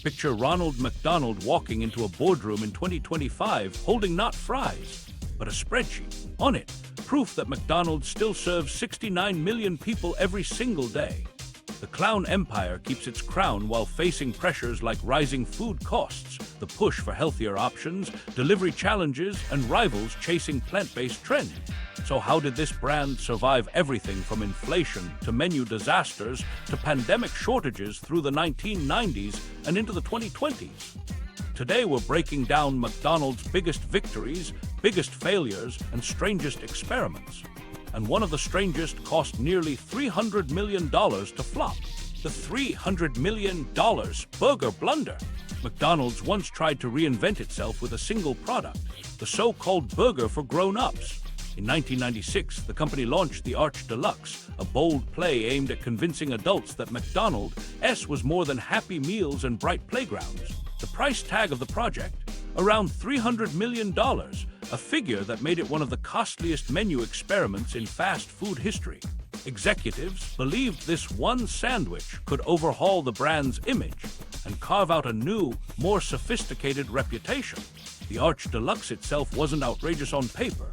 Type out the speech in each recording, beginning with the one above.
Picture Ronald McDonald walking into a boardroom in 2025 holding not fries, but a spreadsheet. On it, proof that McDonald's still serves 69 million people every single day. The clown empire keeps its crown while facing pressures like rising food costs, the push for healthier options, delivery challenges, and rivals chasing plant-based trends. So how did this brand survive everything from inflation to menu disasters to pandemic shortages through the 1990s and into the 2020s? Today we're breaking down McDonald's biggest victories, biggest failures, and strangest experiments. And one of the strangest cost nearly $300 million to flop. The $300 million burger blunder. McDonald's once tried to reinvent itself with a single product, the so-called burger for grown-ups. In 1996, the company launched the Arch Deluxe, a bold play aimed at convincing adults that McDonald's was more than Happy Meals and bright playgrounds. The price tag of the project? Around $300 million, a figure that made it one of the costliest menu experiments in fast food history. Executives believed this one sandwich could overhaul the brand's image and carve out a new, more sophisticated reputation. The Arch Deluxe itself wasn't outrageous on paper.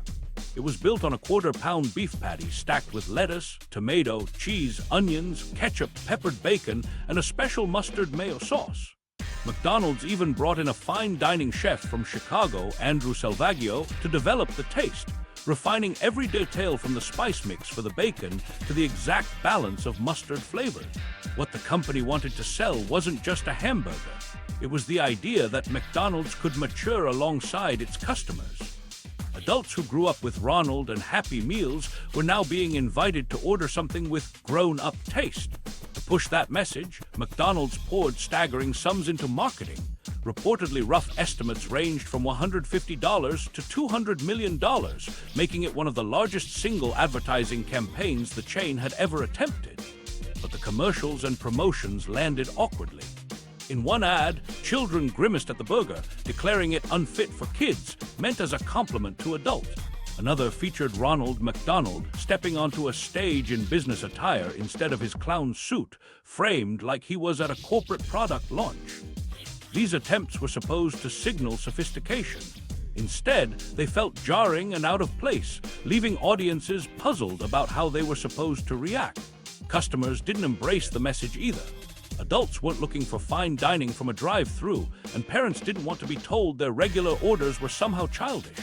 It was built on a quarter-pound beef patty stacked with lettuce, tomato, cheese, onions, ketchup, peppered bacon, and a special mustard mayo sauce. McDonald's even brought in a fine dining chef from Chicago, Andrew Salvaggio, to develop the taste, refining every detail from the spice mix for the bacon to the exact balance of mustard flavor. What the company wanted to sell wasn't just a hamburger. It was the idea that McDonald's could mature alongside its customers. Adults who grew up with Ronald and Happy Meals were now being invited to order something with grown-up taste. To push that message, McDonald's poured staggering sums into marketing. Reportedly, rough estimates ranged from $150 to $200 million, making it one of the largest single advertising campaigns the chain had ever attempted. But the commercials and promotions landed awkwardly. In one ad, children grimaced at the burger, declaring it unfit for kids, meant as a compliment to adults. Another featured Ronald McDonald stepping onto a stage in business attire instead of his clown suit, framed like he was at a corporate product launch. These attempts were supposed to signal sophistication. Instead, they felt jarring and out of place, leaving audiences puzzled about how they were supposed to react. Customers didn't embrace the message either. Adults weren't looking for fine dining from a drive-thru, and parents didn't want to be told their regular orders were somehow childish.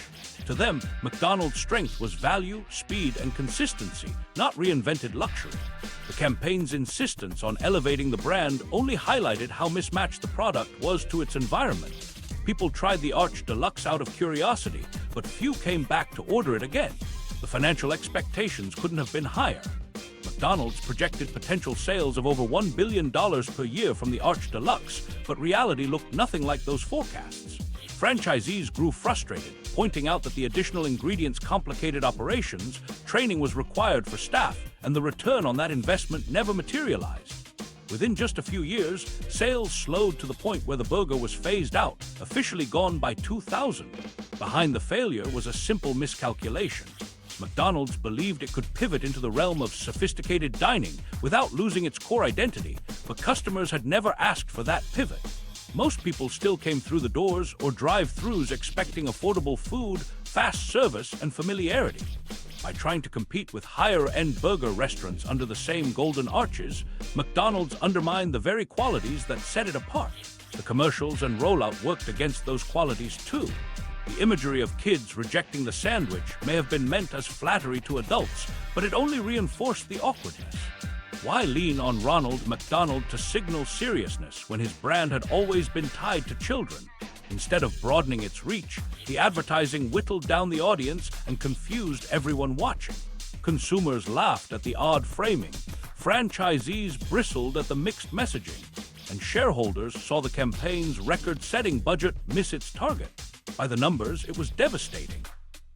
To them, McDonald's strength was value, speed, and consistency, not reinvented luxury. The campaign's insistence on elevating the brand only highlighted how mismatched the product was to its environment. People tried the Arch Deluxe out of curiosity, but few came back to order it again. The financial expectations couldn't have been higher. McDonald's projected potential sales of over $1 billion per year from the Arch Deluxe, but reality looked nothing like those forecasts. Franchisees grew frustrated, pointing out that the additional ingredients complicated operations, training was required for staff, and the return on that investment never materialized. Within just a few years, sales slowed to the point where the burger was phased out, officially gone by 2000. Behind the failure was a simple miscalculation. McDonald's believed it could pivot into the realm of sophisticated dining without losing its core identity, but customers had never asked for that pivot. Most people still came through the doors or drive-thrus expecting affordable food, fast service, and familiarity. By trying to compete with higher-end burger restaurants under the same golden arches, McDonald's undermined the very qualities that set it apart. The commercials and rollout worked against those qualities too. The imagery of kids rejecting the sandwich may have been meant as flattery to adults, but it only reinforced the awkwardness. Why lean on Ronald McDonald to signal seriousness when his brand had always been tied to children? Instead of broadening its reach, the advertising whittled down the audience and confused everyone watching. Consumers laughed at the odd framing, franchisees bristled at the mixed messaging, and shareholders saw the campaign's record-setting budget miss its target. By the numbers, it was devastating.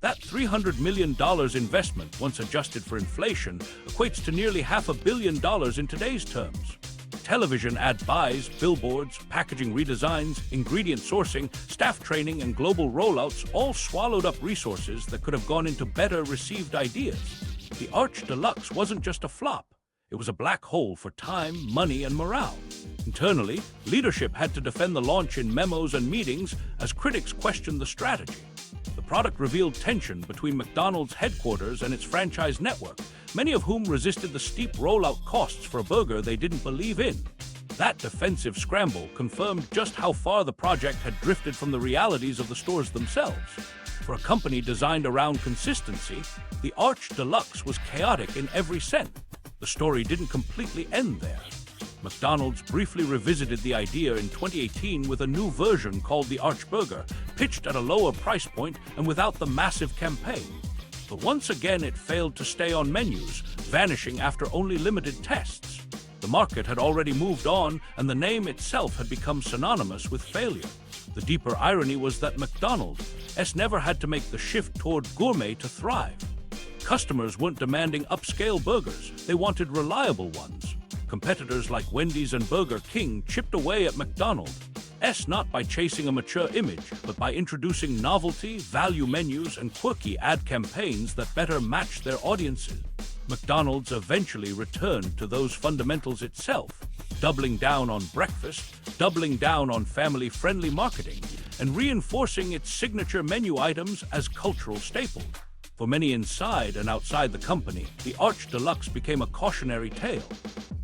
That $300 million investment, once adjusted for inflation, equates to nearly $500 million in today's terms. Television ad buys, billboards, packaging redesigns, ingredient sourcing, staff training, and global rollouts all swallowed up resources that could have gone into better received ideas. The Arch Deluxe wasn't just a flop. It was a black hole for time, money, and morale. Internally, leadership had to defend the launch in memos and meetings as critics questioned the strategy. The product revealed tension between McDonald's headquarters and its franchise network, many of whom resisted the steep rollout costs for a burger they didn't believe in. That defensive scramble confirmed just how far the project had drifted from the realities of the stores themselves. For a company designed around consistency, the Arch Deluxe was chaotic in every sense. The story didn't completely end there. McDonald's briefly revisited the idea in 2018 with a new version called the Arch Burger, pitched at a lower price point and without the massive campaign. But once again, it failed to stay on menus, vanishing after only limited tests. The market had already moved on, and the name itself had become synonymous with failure. The deeper irony was that McDonald's never had to make the shift toward gourmet to thrive. Customers weren't demanding upscale burgers, they wanted reliable ones. Competitors like Wendy's and Burger King chipped away at McDonald's, not by chasing a mature image, but by introducing novelty, value menus, and quirky ad campaigns that better matched their audiences. McDonald's eventually returned to those fundamentals itself, doubling down on breakfast, doubling down on family-friendly marketing, and reinforcing its signature menu items as cultural staples. For many inside and outside the company, the Arch Deluxe became a cautionary tale.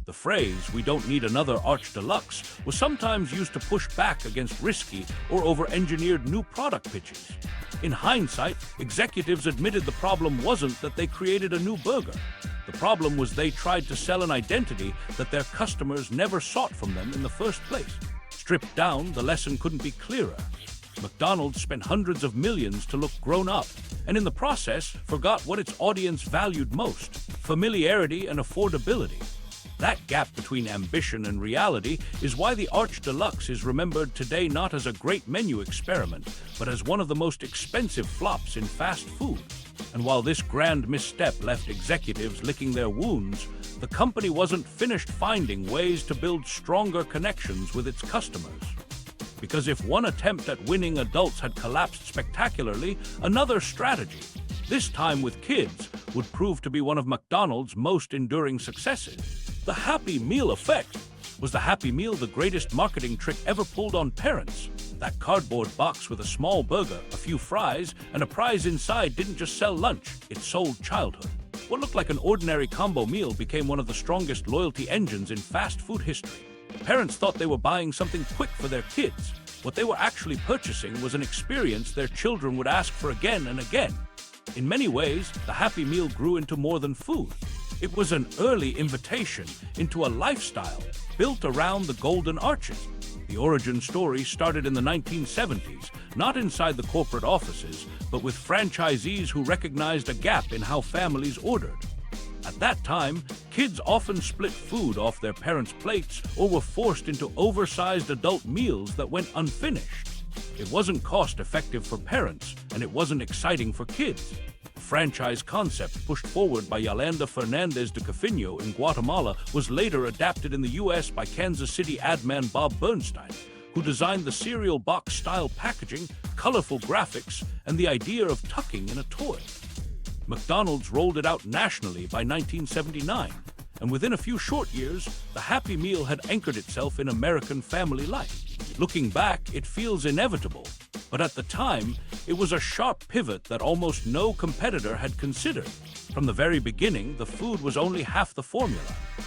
The phrase, "we don't need another Arch Deluxe," was sometimes used to push back against risky or over-engineered new product pitches. In hindsight, executives admitted the problem wasn't that they created a new burger. The problem was they tried to sell an identity that their customers never sought from them in the first place. Stripped down, the lesson couldn't be clearer. McDonald's spent hundreds of millions to look grown up, and in the process, forgot what its audience valued most: familiarity and affordability. That gap between ambition and reality is why the Arch Deluxe is remembered today not as a great menu experiment, but as one of the most expensive flops in fast food. And while this grand misstep left executives licking their wounds, the company wasn't finished finding ways to build stronger connections with its customers. Because if one attempt at winning adults had collapsed spectacularly, another strategy, this time with kids, would prove to be one of McDonald's most enduring successes. The Happy Meal effect. Was the Happy Meal the greatest marketing trick ever pulled on parents? That cardboard box with a small burger, a few fries, and a prize inside didn't just sell lunch, it sold childhood. What looked like an ordinary combo meal became one of the strongest loyalty engines in fast food history. Parents thought they were buying something quick for their kids. What they were actually purchasing was an experience their children would ask for again and again. In many ways, the Happy Meal grew into more than food. It was an early invitation into a lifestyle built around the golden arches. The origin story started in the 1970s, not inside the corporate offices, but with franchisees who recognized a gap in how families ordered. At that time, kids often split food off their parents' plates or were forced into oversized adult meals that went unfinished. It wasn't cost-effective for parents, and it wasn't exciting for kids. The franchise concept pushed forward by Yolanda Fernandez de Cafino in Guatemala was later adapted in the U.S. by Kansas City ad man Bob Bernstein, who designed the cereal box-style packaging, colorful graphics, and the idea of tucking in a toy. McDonald's rolled it out nationally by 1979, and within a few short years, the Happy Meal had anchored itself in American family life. Looking back, it feels inevitable, but at the time, it was a sharp pivot that almost no competitor had considered. From the very beginning, the food was only half the formula.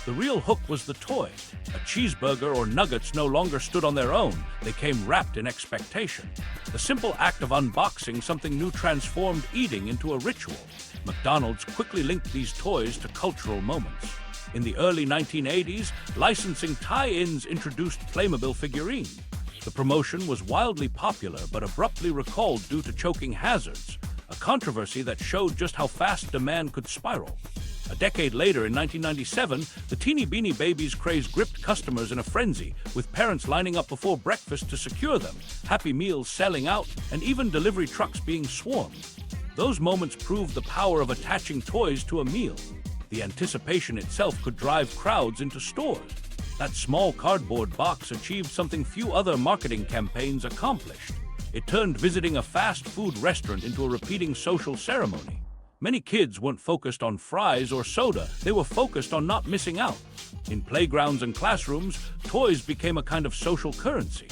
The real hook was the toy. A cheeseburger or nuggets no longer stood on their own. They came wrapped in expectation. The simple act of unboxing something new transformed eating into a ritual. McDonald's quickly linked these toys to cultural moments. In the early 1980s, licensing tie-ins introduced Playmobil figurines. The promotion was wildly popular but abruptly recalled due to choking hazards, a controversy that showed just how fast demand could spiral. A decade later, in 1997, the Teeny Beanie Babies craze gripped customers in a frenzy, with parents lining up before breakfast to secure them, Happy Meals selling out, and even delivery trucks being swarmed. Those moments proved the power of attaching toys to a meal. The anticipation itself could drive crowds into stores. That small cardboard box achieved something few other marketing campaigns accomplished. It turned visiting a fast food restaurant into a repeating social ceremony. Many kids weren't focused on fries or soda, they were focused on not missing out. In playgrounds and classrooms, toys became a kind of social currency.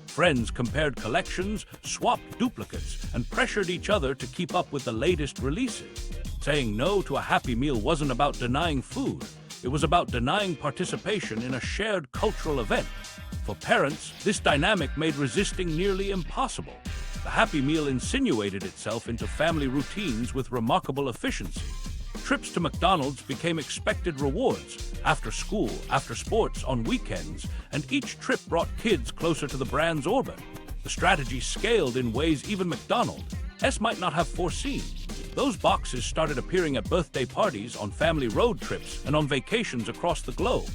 Friends compared collections, swapped duplicates, and pressured each other to keep up with the latest releases. Saying no to a Happy Meal wasn't about denying food, it was about denying participation in a shared cultural event. For parents, this dynamic made resisting nearly impossible. The Happy Meal insinuated itself into family routines with remarkable efficiency. Trips to McDonald's became expected rewards, after school, after sports, on weekends, and each trip brought kids closer to the brand's orbit. The strategy scaled in ways even McDonald's might not have foreseen. Those boxes started appearing at birthday parties, on family road trips, and on vacations across the globe.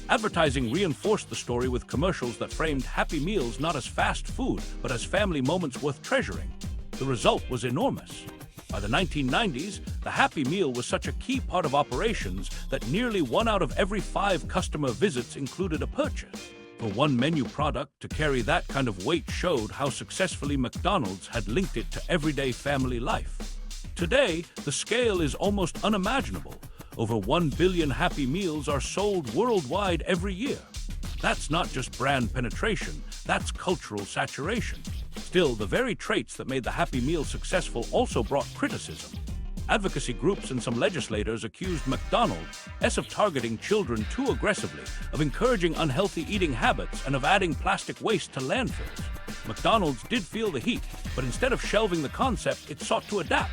Advertising reinforced the story with commercials that framed Happy Meals not as fast food, but as family moments worth treasuring. The result was enormous. By the 1990s, the Happy Meal was such a key part of operations that nearly 1 out of every 5 customer visits included a purchase. For one menu product to carry that kind of weight showed how successfully McDonald's had linked it to everyday family life. Today, the scale is almost unimaginable. Over 1 billion Happy Meals are sold worldwide every year. That's not just brand penetration, that's cultural saturation. Still, the very traits that made the Happy Meal successful also brought criticism. Advocacy groups and some legislators accused McDonald's of targeting children too aggressively, of encouraging unhealthy eating habits, and of adding plastic waste to landfills. McDonald's did feel the heat, but instead of shelving the concept, it sought to adapt.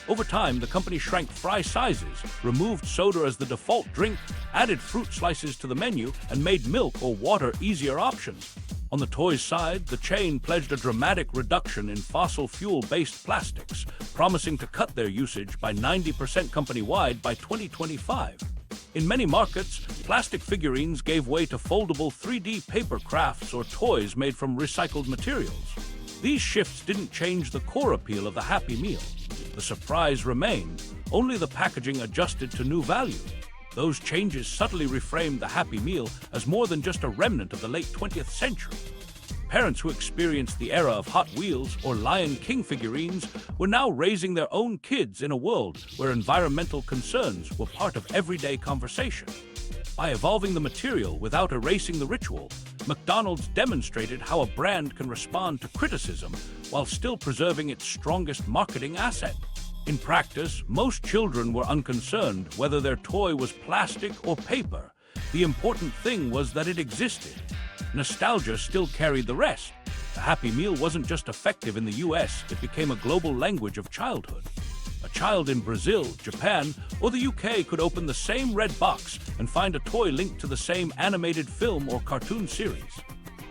Over time, the company shrank fry sizes, removed soda as the default drink, added fruit slices to the menu, and made milk or water easier options. On the toys side, the chain pledged a dramatic reduction in fossil fuel-based plastics, promising to cut their usage by 90% company-wide by 2025. In many markets, plastic figurines gave way to foldable 3D paper crafts or toys made from recycled materials. These shifts didn't change the core appeal of the Happy Meal. The surprise remained, only the packaging adjusted to new values. Those changes subtly reframed the Happy Meal as more than just a remnant of the late 20th century. Parents who experienced the era of Hot Wheels or Lion King figurines were now raising their own kids in a world where environmental concerns were part of everyday conversation. By evolving the material without erasing the ritual, McDonald's demonstrated how a brand can respond to criticism while still preserving its strongest marketing asset. In practice, most children were unconcerned whether their toy was plastic or paper. The important thing was that it existed. Nostalgia still carried the rest. The Happy Meal wasn't just effective in the US, it became a global language of childhood. A child in Brazil, Japan, or the UK could open the same red box and find a toy linked to the same animated film or cartoon series.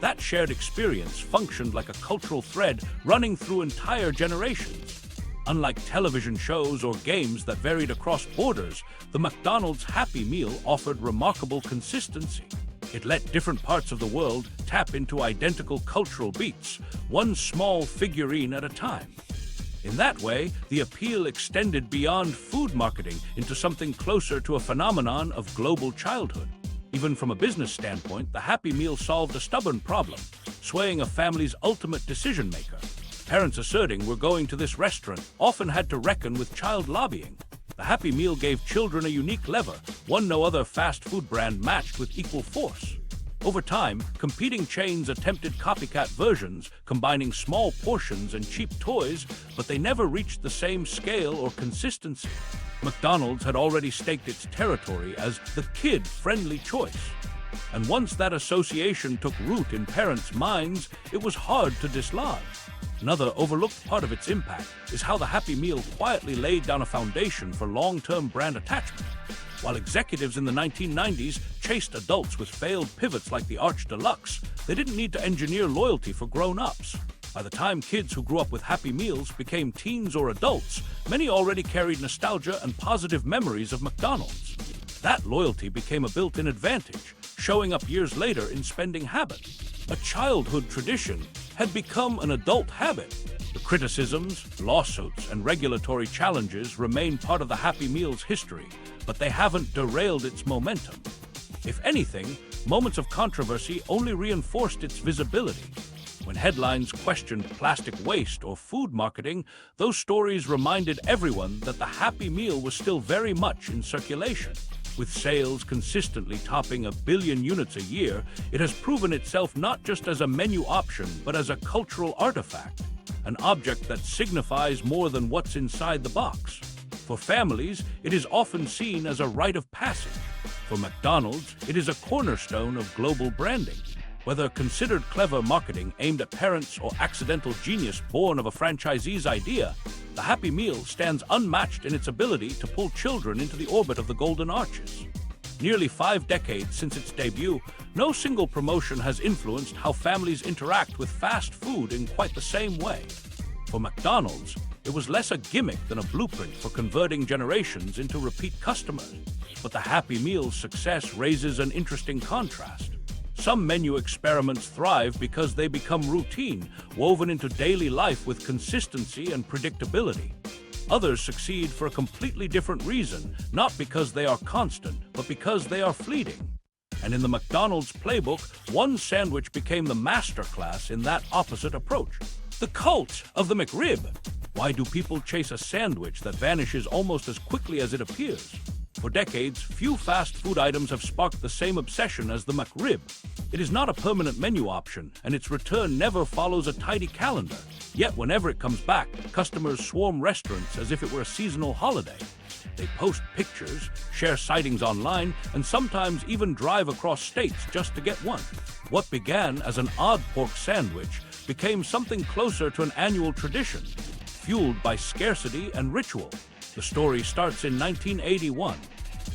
That shared experience functioned like a cultural thread running through entire generations. Unlike television shows or games that varied across borders, the McDonald's Happy Meal offered remarkable consistency. It let different parts of the world tap into identical cultural beats, one small figurine at a time. In that way, the appeal extended beyond food marketing into something closer to a phenomenon of global childhood. Even from a business standpoint, the Happy Meal solved a stubborn problem, swaying a family's ultimate decision-maker. Parents asserting we're going to this restaurant often had to reckon with child lobbying. The Happy Meal gave children a unique lever, one no other fast food brand matched with equal force. Over time, competing chains attempted copycat versions, combining small portions and cheap toys, but they never reached the same scale or consistency. McDonald's had already staked its territory as the kid-friendly choice. And once that association took root in parents' minds, it was hard to dislodge. Another overlooked part of its impact is how the Happy Meal quietly laid down a foundation for long-term brand attachment. While executives in the 1990s chased adults with failed pivots like the Arch Deluxe, they didn't need to engineer loyalty for grown-ups. By the time kids who grew up with Happy Meals became teens or adults, many already carried nostalgia and positive memories of McDonald's. That loyalty became a built-in advantage, showing up years later in spending habits. A childhood tradition had become an adult habit. The criticisms, lawsuits, and regulatory challenges remain part of the Happy Meal's history, but they haven't derailed its momentum. If anything, moments of controversy only reinforced its visibility. When headlines questioned plastic waste or food marketing, those stories reminded everyone that the Happy Meal was still very much in circulation. With sales consistently topping 1 billion units a year, it has proven itself not just as a menu option, but as a cultural artifact, an object that signifies more than what's inside the box. For families, it is often seen as a rite of passage. For McDonald's, it is a cornerstone of global branding. Whether considered clever marketing aimed at parents or accidental genius born of a franchisee's idea, the Happy Meal stands unmatched in its ability to pull children into the orbit of the Golden Arches. Nearly 5 decades since its debut, no single promotion has influenced how families interact with fast food in quite the same way. For McDonald's, it was less a gimmick than a blueprint for converting generations into repeat customers. But the Happy Meal's success raises an interesting contrast. Some menu experiments thrive because they become routine, woven into daily life with consistency and predictability. Others succeed for a completely different reason, not because they are constant, but because they are fleeting. And in the McDonald's playbook, one sandwich became the masterclass in that opposite approach. The cult of the McRib. Why do people chase a sandwich that vanishes almost as quickly as it appears? For decades, few fast food items have sparked the same obsession as the McRib. It is not a permanent menu option, and its return never follows a tidy calendar. Yet whenever it comes back, customers swarm restaurants as if it were a seasonal holiday. They post pictures, share sightings online, and sometimes even drive across states just to get one. What began as an odd pork sandwich became something closer to an annual tradition, fueled by scarcity and ritual. The story starts in 1981.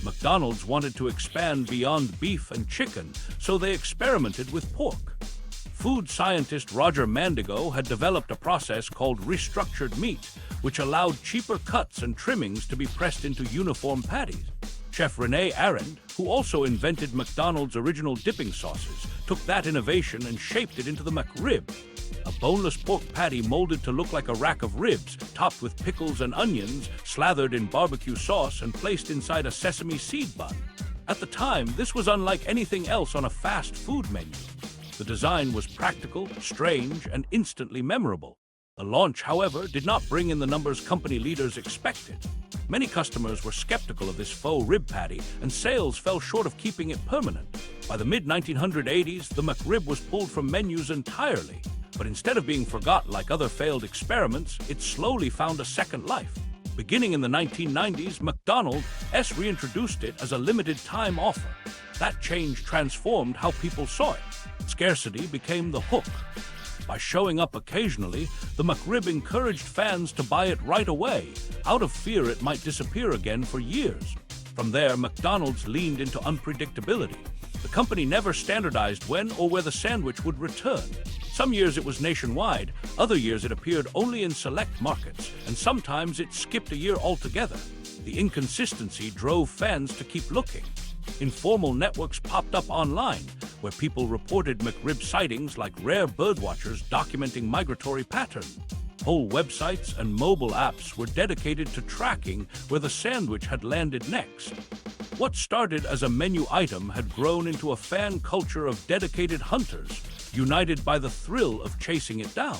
McDonald's wanted to expand beyond beef and chicken, so they experimented with pork. Food scientist Roger Mandigo had developed a process called restructured meat, which allowed cheaper cuts and trimmings to be pressed into uniform patties. Chef Rene Arend, who also invented McDonald's original dipping sauces, took that innovation and shaped it into the McRib, a boneless pork patty molded to look like a rack of ribs, topped with pickles and onions, slathered in barbecue sauce, and placed inside a sesame seed bun. At the time, this was unlike anything else on a fast food menu. The design was practical, strange, and instantly memorable. The launch, however, did not bring in the numbers company leaders expected. Many customers were skeptical of this faux rib patty, and sales fell short of keeping it permanent. By the mid-1980s, the McRib was pulled from menus entirely. But instead of being forgotten like other failed experiments, it slowly found a second life. Beginning in the 1990s, McDonald's reintroduced it as a limited-time offer. That change transformed how people saw it. Scarcity became the hook. By showing up occasionally, the McRib encouraged fans to buy it right away, out of fear it might disappear again for years. From there, McDonald's leaned into unpredictability. The company never standardized when or where the sandwich would return. Some years it was nationwide, other years it appeared only in select markets, and sometimes it skipped a year altogether. The inconsistency drove fans to keep looking. Informal networks popped up online, where people reported McRib sightings like rare birdwatchers documenting migratory patterns. Whole websites and mobile apps were dedicated to tracking where the sandwich had landed next. What started as a menu item had grown into a fan culture of dedicated hunters, united by the thrill of chasing it down.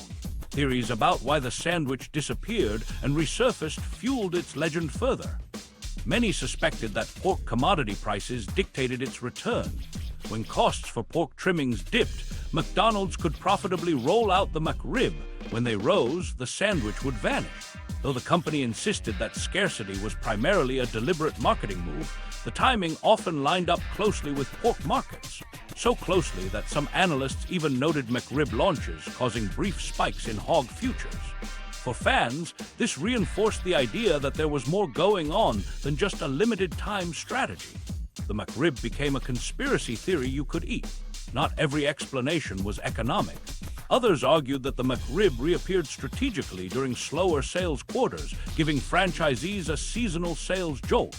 Theories about why the sandwich disappeared and resurfaced fueled its legend further. Many suspected that pork commodity prices dictated its return. When costs for pork trimmings dipped, McDonald's could profitably roll out the McRib. When they rose, the sandwich would vanish. Though the company insisted that scarcity was primarily a deliberate marketing move, the timing often lined up closely with pork markets. So closely that some analysts even noted McRib launches, causing brief spikes in hog futures. For fans, this reinforced the idea that there was more going on than just a limited-time strategy. The McRib became a conspiracy theory you could eat. Not every explanation was economic. Others argued that the McRib reappeared strategically during slower sales quarters, giving franchisees a seasonal sales jolt.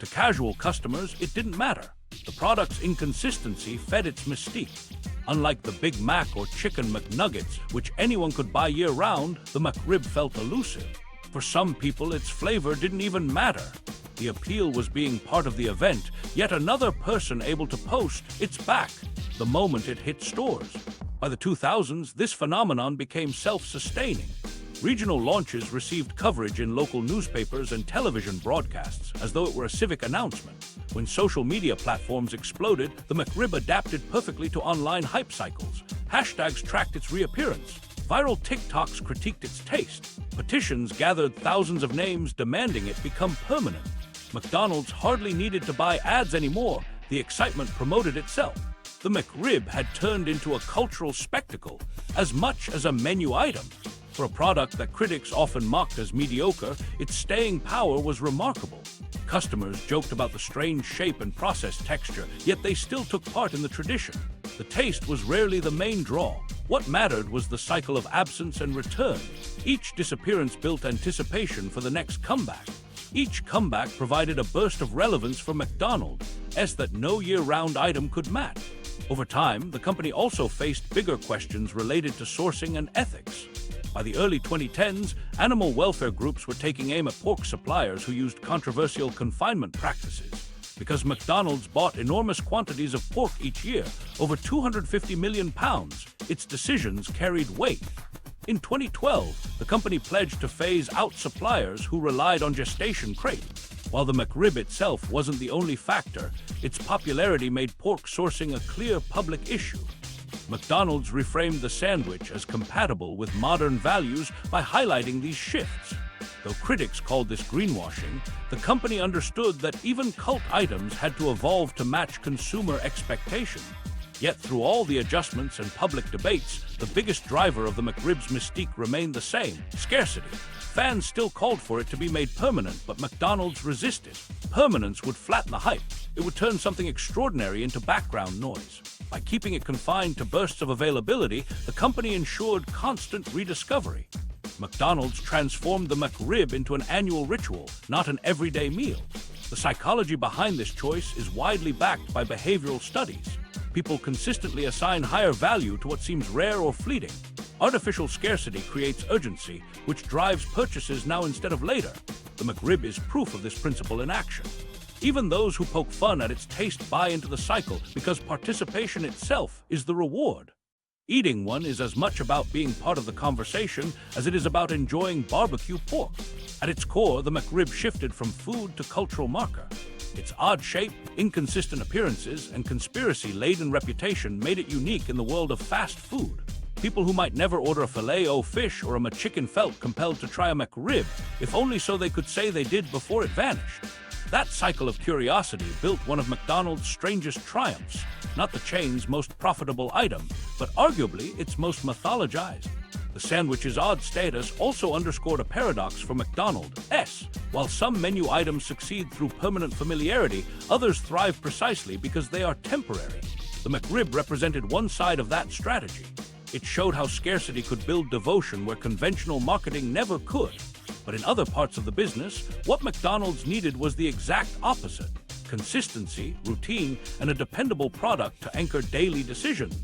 To casual customers, it didn't matter. The product's inconsistency fed its mystique. Unlike the Big Mac or Chicken McNuggets, which anyone could buy year-round, the McRib felt elusive. For some people, its flavor didn't even matter. The appeal was being part of the event, yet another person able to post, "It's back," the moment it hit stores. By the 2000s, this phenomenon became self-sustaining. Regional launches received coverage in local newspapers and television broadcasts, as though it were a civic announcement. When social media platforms exploded, the McRib adapted perfectly to online hype cycles. Hashtags tracked its reappearance. Viral TikToks critiqued its taste. Petitions gathered thousands of names demanding it become permanent. McDonald's hardly needed to buy ads anymore. The excitement promoted itself. The McRib had turned into a cultural spectacle as much as a menu item. For a product that critics often mocked as mediocre, its staying power was remarkable. Customers joked about the strange shape and processed texture, yet they still took part in the tradition. The taste was rarely the main draw. What mattered was the cycle of absence and return. Each disappearance built anticipation for the next comeback. Each comeback provided a burst of relevance for McDonald's that no year-round item could match. Over time, the company also faced bigger questions related to sourcing and ethics. By the early 2010s, animal welfare groups were taking aim at pork suppliers who used controversial confinement practices. Because McDonald's bought enormous quantities of pork each year, over 250 million pounds, its decisions carried weight. In 2012, the company pledged to phase out suppliers who relied on gestation crate. While the McRib itself wasn't the only factor, its popularity made pork sourcing a clear public issue. McDonald's reframed the sandwich as compatible with modern values by highlighting these shifts. Though critics called this greenwashing, the company understood that even cult items had to evolve to match consumer expectation. Yet through all the adjustments and public debates, the biggest driver of the McRib's mystique remained the same: scarcity. Fans still called for it to be made permanent, but McDonald's resisted. Permanence would flatten the hype. It would turn something extraordinary into background noise. By keeping it confined to bursts of availability, the company ensured constant rediscovery. McDonald's transformed the McRib into an annual ritual, not an everyday meal. The psychology behind this choice is widely backed by behavioral studies. People consistently assign higher value to what seems rare or fleeting. Artificial scarcity creates urgency, which drives purchases now instead of later. The McRib is proof of this principle in action. Even those who poke fun at its taste buy into the cycle because participation itself is the reward. Eating one is as much about being part of the conversation as it is about enjoying barbecue pork. At its core, the McRib shifted from food to cultural marker. Its odd shape, inconsistent appearances, and conspiracy-laden reputation made it unique in the world of fast food. People who might never order a filet-o-fish or a McChicken felt compelled to try a McRib, if only so they could say they did before it vanished. That cycle of curiosity built one of McDonald's strangest triumphs, not the chain's most profitable item, but arguably its most mythologized. The sandwich's odd status also underscored a paradox for McDonald's. While some menu items succeed through permanent familiarity, others thrive precisely because they are temporary. The McRib represented one side of that strategy. It showed how scarcity could build devotion where conventional marketing never could. But in other parts of the business, what McDonald's needed was the exact opposite: consistency, routine, and a dependable product to anchor daily decisions.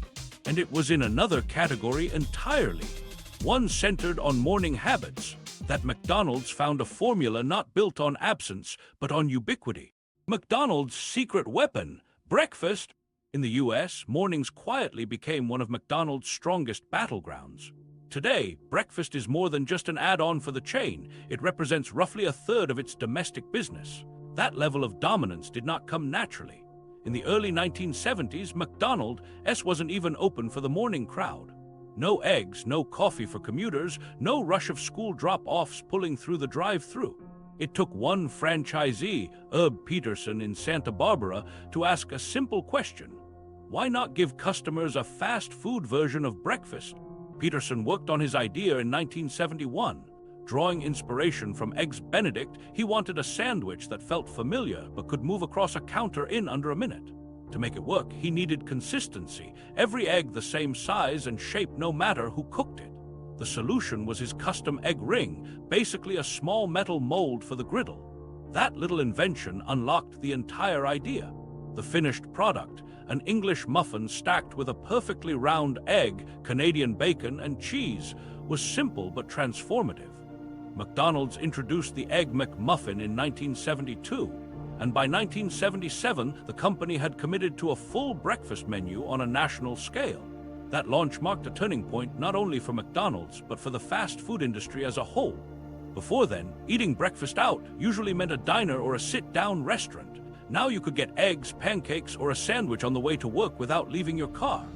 And it was in another category entirely, one centered on morning habits, that McDonald's found a formula not built on absence, but on ubiquity. McDonald's secret weapon, breakfast. In the US, mornings quietly became one of McDonald's strongest battlegrounds. Today, breakfast is more than just an add-on for the chain. It represents roughly a third of its domestic business. That level of dominance did not come naturally. In the early 1970s, McDonald's wasn't even open for the morning crowd. No eggs, no coffee for commuters, no rush of school drop-offs pulling through the drive-thru. It took one franchisee, Herb Peterson in Santa Barbara, to ask a simple question: why not give customers a fast food version of breakfast? Peterson worked on his idea in 1971. Drawing inspiration from Eggs Benedict, he wanted a sandwich that felt familiar but could move across a counter in under a minute. To make it work, he needed consistency, every egg the same size and shape no matter who cooked it. The solution was his custom egg ring, basically a small metal mold for the griddle. That little invention unlocked the entire idea. The finished product, an English muffin stacked with a perfectly round egg, Canadian bacon, and cheese, was simple but transformative. McDonald's introduced the Egg McMuffin in 1972, and by 1977, the company had committed to a full breakfast menu on a national scale. That launch marked a turning point not only for McDonald's, but for the fast food industry as a whole. Before then, eating breakfast out usually meant a diner or a sit-down restaurant. Now you could get eggs, pancakes, or a sandwich on the way to work without leaving your car.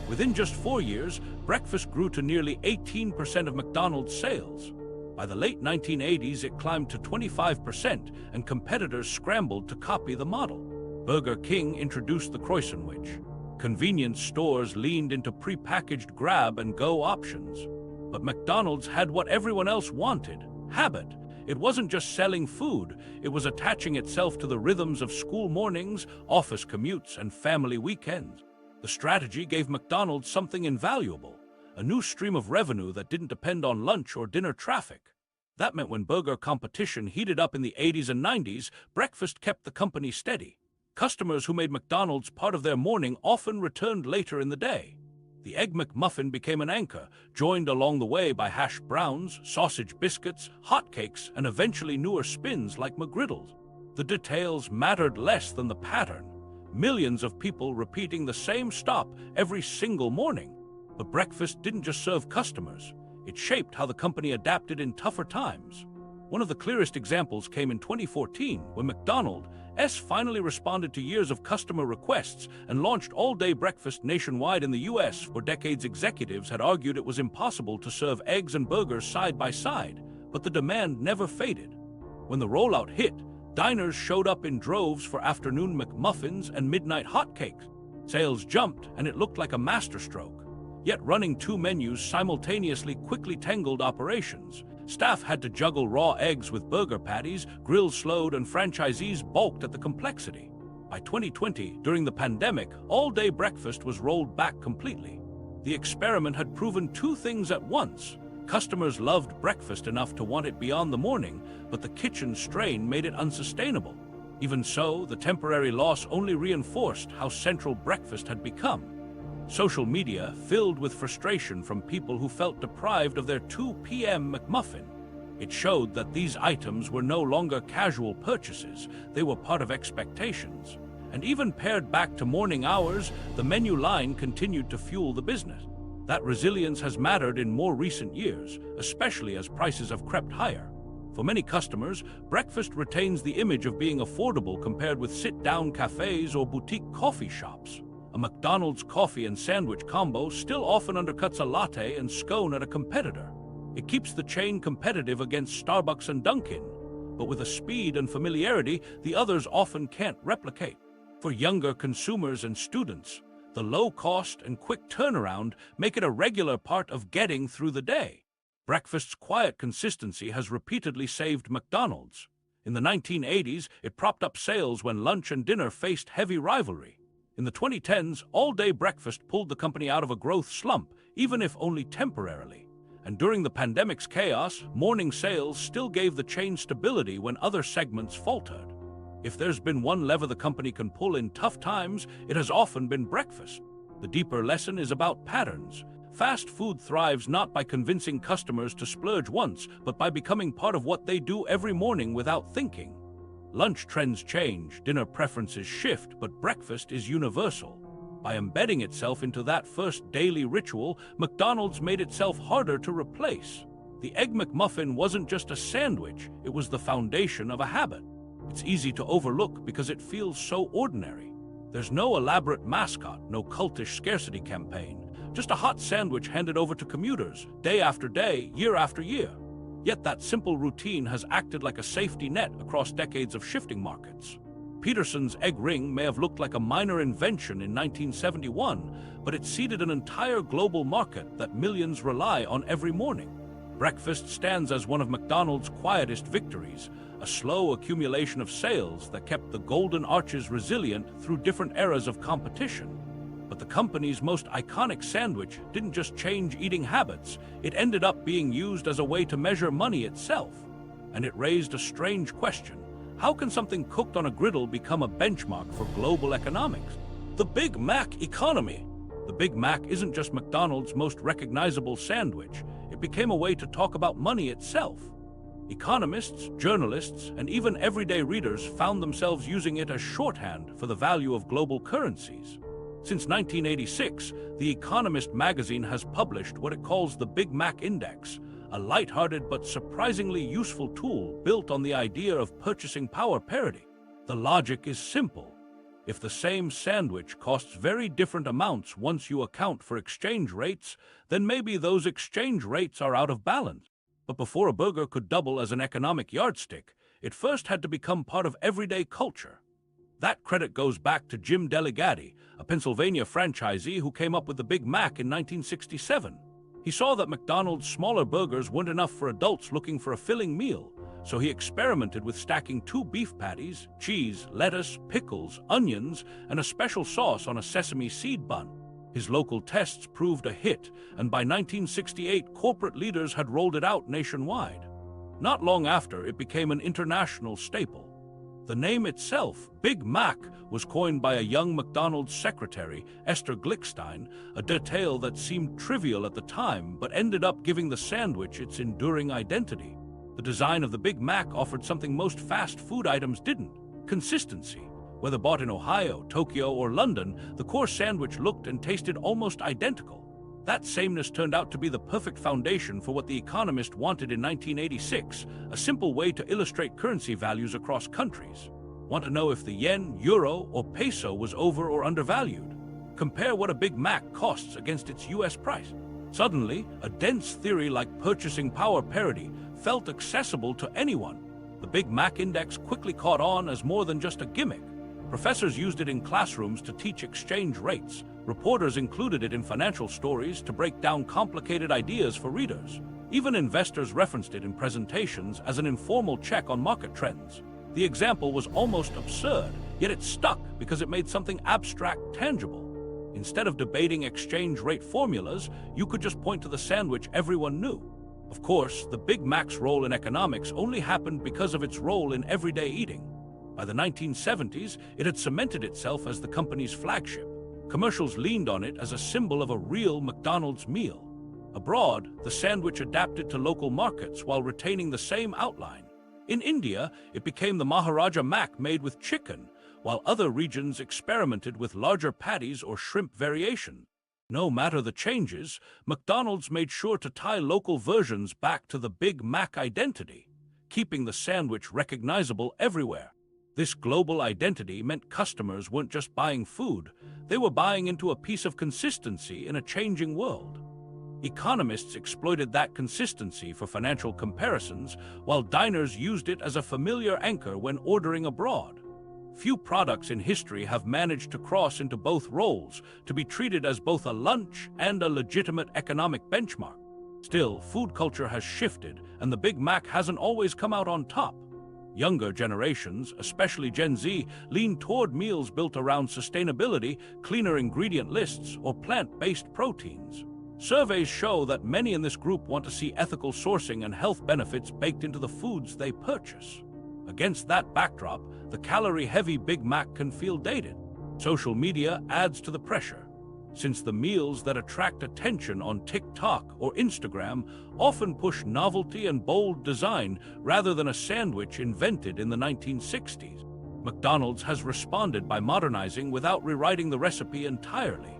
Within just 4 years, breakfast grew to nearly 18% of McDonald's sales. By the late 1980s, it climbed to 25%, and competitors scrambled to copy the model. Burger King introduced the croissant sandwich. Convenience stores leaned into prepackaged grab-and-go options. But McDonald's had what everyone else wanted: habit. It wasn't just selling food, it was attaching itself to the rhythms of school mornings, office commutes, and family weekends. The strategy gave McDonald's something invaluable: a new stream of revenue that didn't depend on lunch or dinner traffic. That meant when burger competition heated up in the 80s and 90s, breakfast kept the company steady. Customers who made McDonald's part of their morning often returned later in the day. The Egg McMuffin became an anchor, joined along the way by hash browns, sausage biscuits, hotcakes, and eventually newer spins like McGriddles. The details mattered less than the pattern. Millions of people repeating the same stop every single morning. But breakfast didn't just serve customers. It shaped how the company adapted in tougher times. One of the clearest examples came in 2014 when McDonald's finally responded to years of customer requests and launched all-day breakfast nationwide in the U.S. For decades, executives had argued it was impossible to serve eggs and burgers side by side, but the demand never faded. When the rollout hit, diners showed up in droves for afternoon McMuffins and midnight hotcakes. Sales jumped, and it looked like a masterstroke. Yet running two menus simultaneously quickly tangled operations. Staff had to juggle raw eggs with burger patties, grills slowed, and franchisees balked at the complexity. By 2020, during the pandemic, all-day breakfast was rolled back completely. The experiment had proven two things at once. Customers loved breakfast enough to want it beyond the morning, but the kitchen strain made it unsustainable. Even so, the temporary loss only reinforced how central breakfast had become. Social media filled with frustration from people who felt deprived of their 2 p.m. McMuffin. It showed that these items were no longer casual purchases, they were part of expectations. And even paired back to morning hours, the menu line continued to fuel the business. That resilience has mattered in more recent years, especially as prices have crept higher. For many customers, breakfast retains the image of being affordable compared with sit-down cafes or boutique coffee shops. A McDonald's coffee and sandwich combo still often undercuts a latte and scone at a competitor. It keeps the chain competitive against Starbucks and Dunkin', but with a speed and familiarity the others often can't replicate. For younger consumers and students, the low cost and quick turnaround make it a regular part of getting through the day. Breakfast's quiet consistency has repeatedly saved McDonald's. In the 1980s, it propped up sales when lunch and dinner faced heavy rivalry. In the 2010s, all-day breakfast pulled the company out of a growth slump, even if only temporarily. And during the pandemic's chaos, morning sales still gave the chain stability when other segments faltered. If there's been one lever the company can pull in tough times, it has often been breakfast. The deeper lesson is about patterns. Fast food thrives not by convincing customers to splurge once, but by becoming part of what they do every morning without thinking. Lunch trends change, dinner preferences shift, but breakfast is universal. By embedding itself into that first daily ritual, McDonald's made itself harder to replace. The Egg McMuffin wasn't just a sandwich, it was the foundation of a habit. It's easy to overlook because it feels so ordinary. There's no elaborate mascot, no cultish scarcity campaign, just a hot sandwich handed over to commuters, day after day, year after year. Yet that simple routine has acted like a safety net across decades of shifting markets. Peterson's egg ring may have looked like a minor invention in 1971, but it seeded an entire global market that millions rely on every morning. Breakfast stands as one of McDonald's quietest victories, a slow accumulation of sales that kept the Golden Arches resilient through different eras of competition. But the company's most iconic sandwich didn't just change eating habits, it ended up being used as a way to measure money itself. And it raised a strange question. How can something cooked on a griddle become a benchmark for global economics? The Big Mac economy. The Big Mac isn't just McDonald's most recognizable sandwich, it became a way to talk about money itself. Economists, journalists, and even everyday readers found themselves using it as shorthand for the value of global currencies. Since 1986, The Economist magazine has published what it calls the Big Mac Index, a lighthearted but surprisingly useful tool built on the idea of purchasing power parity. The logic is simple. If the same sandwich costs very different amounts once you account for exchange rates, then maybe those exchange rates are out of balance. But before a burger could double as an economic yardstick, it first had to become part of everyday culture. That credit goes back to Jim Deligatti, a Pennsylvania franchisee who came up with the Big Mac in 1967. He saw that McDonald's smaller burgers weren't enough for adults looking for a filling meal, so he experimented with stacking 2 beef patties, cheese, lettuce, pickles, onions, and a special sauce on a sesame seed bun. His local tests proved a hit, and by 1968, corporate leaders had rolled it out nationwide. Not long after, it became an international staple. The name itself, Big Mac, was coined by a young McDonald's secretary, Esther Glickstein, a detail that seemed trivial at the time but ended up giving the sandwich its enduring identity. The design of the Big Mac offered something most fast food items didn't: consistency. Whether bought in Ohio, Tokyo, or London, the core sandwich looked and tasted almost identical. That sameness turned out to be the perfect foundation for what The Economist wanted in 1986, a simple way to illustrate currency values across countries. Want to know if the yen, euro, or peso was over or undervalued? Compare what a Big Mac costs against its US price. Suddenly, a dense theory like purchasing power parity felt accessible to anyone. The Big Mac Index quickly caught on as more than just a gimmick. Professors used it in classrooms to teach exchange rates. Reporters included it in financial stories to break down complicated ideas for readers. Even investors referenced it in presentations as an informal check on market trends. The example was almost absurd, yet it stuck because it made something abstract tangible. Instead of debating exchange rate formulas, you could just point to the sandwich everyone knew. Of course, the Big Mac's role in economics only happened because of its role in everyday eating. By the 1970s, it had cemented itself as the company's flagship. Commercials leaned on it as a symbol of a real McDonald's meal. Abroad, the sandwich adapted to local markets while retaining the same outline. In India, it became the Maharaja Mac made with chicken, while other regions experimented with larger patties or shrimp variation. No matter the changes, McDonald's made sure to tie local versions back to the Big Mac identity, keeping the sandwich recognizable everywhere. This global identity meant customers weren't just buying food, they were buying into a piece of consistency in a changing world. Economists exploited that consistency for financial comparisons, while diners used it as a familiar anchor when ordering abroad. Few products in history have managed to cross into both roles, to be treated as both a lunch and a legitimate economic benchmark. Still, food culture has shifted, and the Big Mac hasn't always come out on top. Younger generations, especially Gen Z, lean toward meals built around sustainability, cleaner ingredient lists, or plant-based proteins. Surveys show that many in this group want to see ethical sourcing and health benefits baked into the foods they purchase. Against that backdrop, the calorie-heavy Big Mac can feel dated. Social media adds to the pressure, since the meals that attract attention on TikTok or Instagram often push novelty and bold design rather than a sandwich invented in the 1960s. McDonald's has responded by modernizing without rewriting the recipe entirely.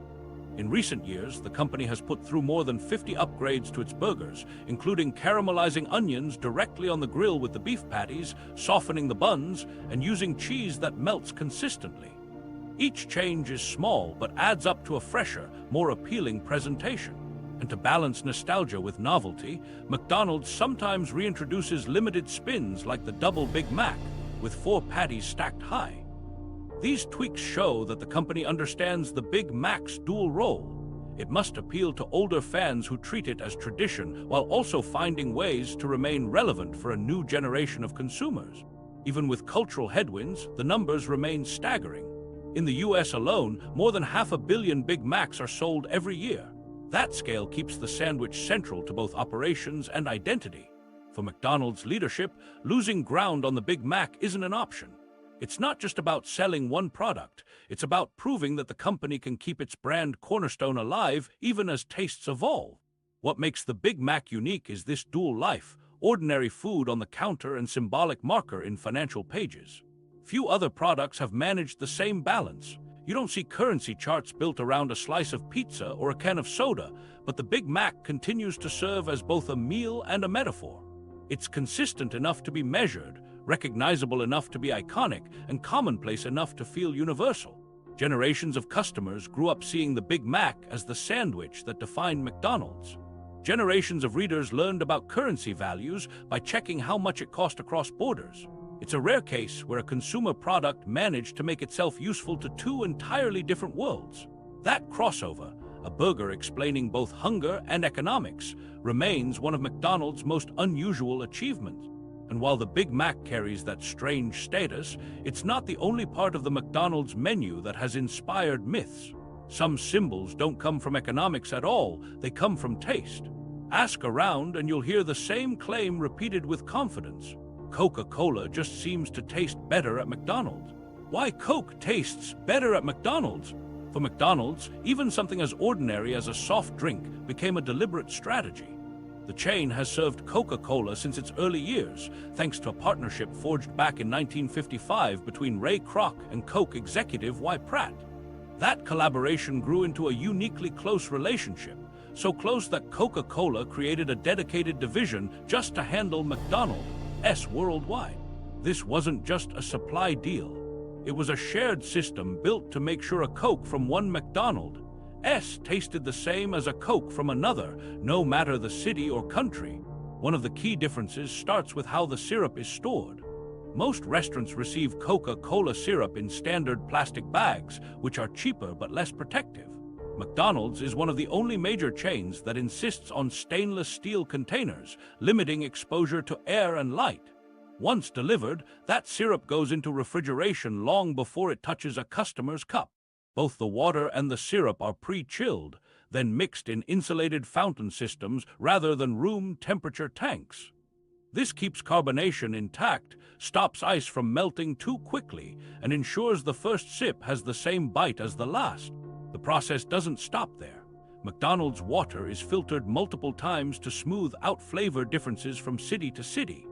In recent years, the company has put through more than 50 upgrades to its burgers, including caramelizing onions directly on the grill with the beef patties, softening the buns, and using cheese that melts consistently. Each change is small but adds up to a fresher, more appealing presentation. And to balance nostalgia with novelty, McDonald's sometimes reintroduces limited spins like the Double Big Mac, with 4 patties stacked high. These tweaks show that the company understands the Big Mac's dual role. It must appeal to older fans who treat it as tradition while also finding ways to remain relevant for a new generation of consumers. Even with cultural headwinds, the numbers remain staggering. In the US alone, more than 500 million Big Macs are sold every year. That scale keeps the sandwich central to both operations and identity. For McDonald's leadership, losing ground on the Big Mac isn't an option. It's not just about selling one product, it's about proving that the company can keep its brand cornerstone alive even as tastes evolve. What makes the Big Mac unique is this dual life, ordinary food on the counter and symbolic marker in financial pages. Few other products have managed the same balance. You don't see currency charts built around a slice of pizza or a can of soda, but the Big Mac continues to serve as both a meal and a metaphor. It's consistent enough to be measured, recognizable enough to be iconic, and commonplace enough to feel universal. Generations of customers grew up seeing the Big Mac as the sandwich that defined McDonald's. Generations of readers learned about currency values by checking how much it cost across borders. It's a rare case where a consumer product managed to make itself useful to two entirely different worlds. That crossover, a burger explaining both hunger and economics, remains one of McDonald's most unusual achievements. And while the Big Mac carries that strange status, it's not the only part of the McDonald's menu that has inspired myths. Some symbols don't come from economics at all, they come from taste. Ask around and you'll hear the same claim repeated with confidence. Coca-Cola just seems to taste better at McDonald's. Why Coke tastes better at McDonald's? For McDonald's, even something as ordinary as a soft drink became a deliberate strategy. The chain has served Coca-Cola since its early years, thanks to a partnership forged back in 1955 between Ray Kroc and Coke executive Y. Pratt. That collaboration grew into a uniquely close relationship, so close that Coca-Cola created a dedicated division just to handle McDonald's worldwide. This wasn't just a supply deal. It was a shared system built to make sure a Coke from one McDonald's tasted the same as a Coke from another, no matter the city or country. One of the key differences starts with how the syrup is stored. Most restaurants receive Coca-Cola syrup in standard plastic bags, which are cheaper but less protective. McDonald's is one of the only major chains that insists on stainless steel containers, limiting exposure to air and light. Once delivered, that syrup goes into refrigeration long before it touches a customer's cup. Both the water and the syrup are pre-chilled, then mixed in insulated fountain systems rather than room temperature tanks. This keeps carbonation intact, stops ice from melting too quickly, and ensures the first sip has the same bite as the last. The process doesn't stop there. McDonald's water is filtered multiple times to smooth out flavor differences from city to city.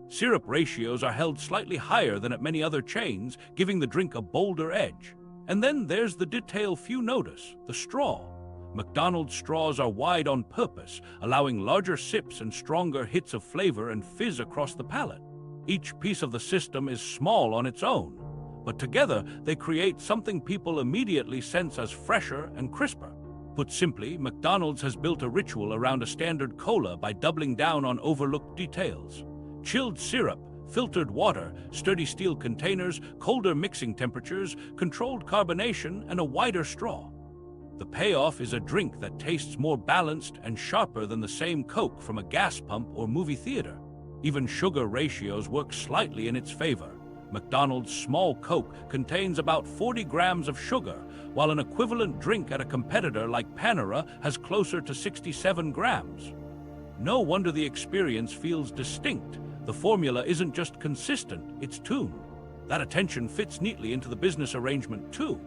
Syrup ratios are held slightly higher than at many other chains, giving the drink a bolder edge. And then there's the detail few notice, the straw. McDonald's straws are wide on purpose, allowing larger sips and stronger hits of flavor and fizz across the palate. Each piece of the system is small on its own, but together they create something people immediately sense as fresher and crisper. Put simply, McDonald's has built a ritual around a standard cola by doubling down on overlooked details. Chilled syrup, filtered water, sturdy steel containers, colder mixing temperatures, controlled carbonation, and a wider straw. The payoff is a drink that tastes more balanced and sharper than the same Coke from a gas pump or movie theater. Even sugar ratios work slightly in its favor. McDonald's small Coke contains about 40 grams of sugar, while an equivalent drink at a competitor like Panera has closer to 67 grams. No wonder the experience feels distinct. The formula isn't just consistent, it's tuned. That attention fits neatly into the business arrangement too.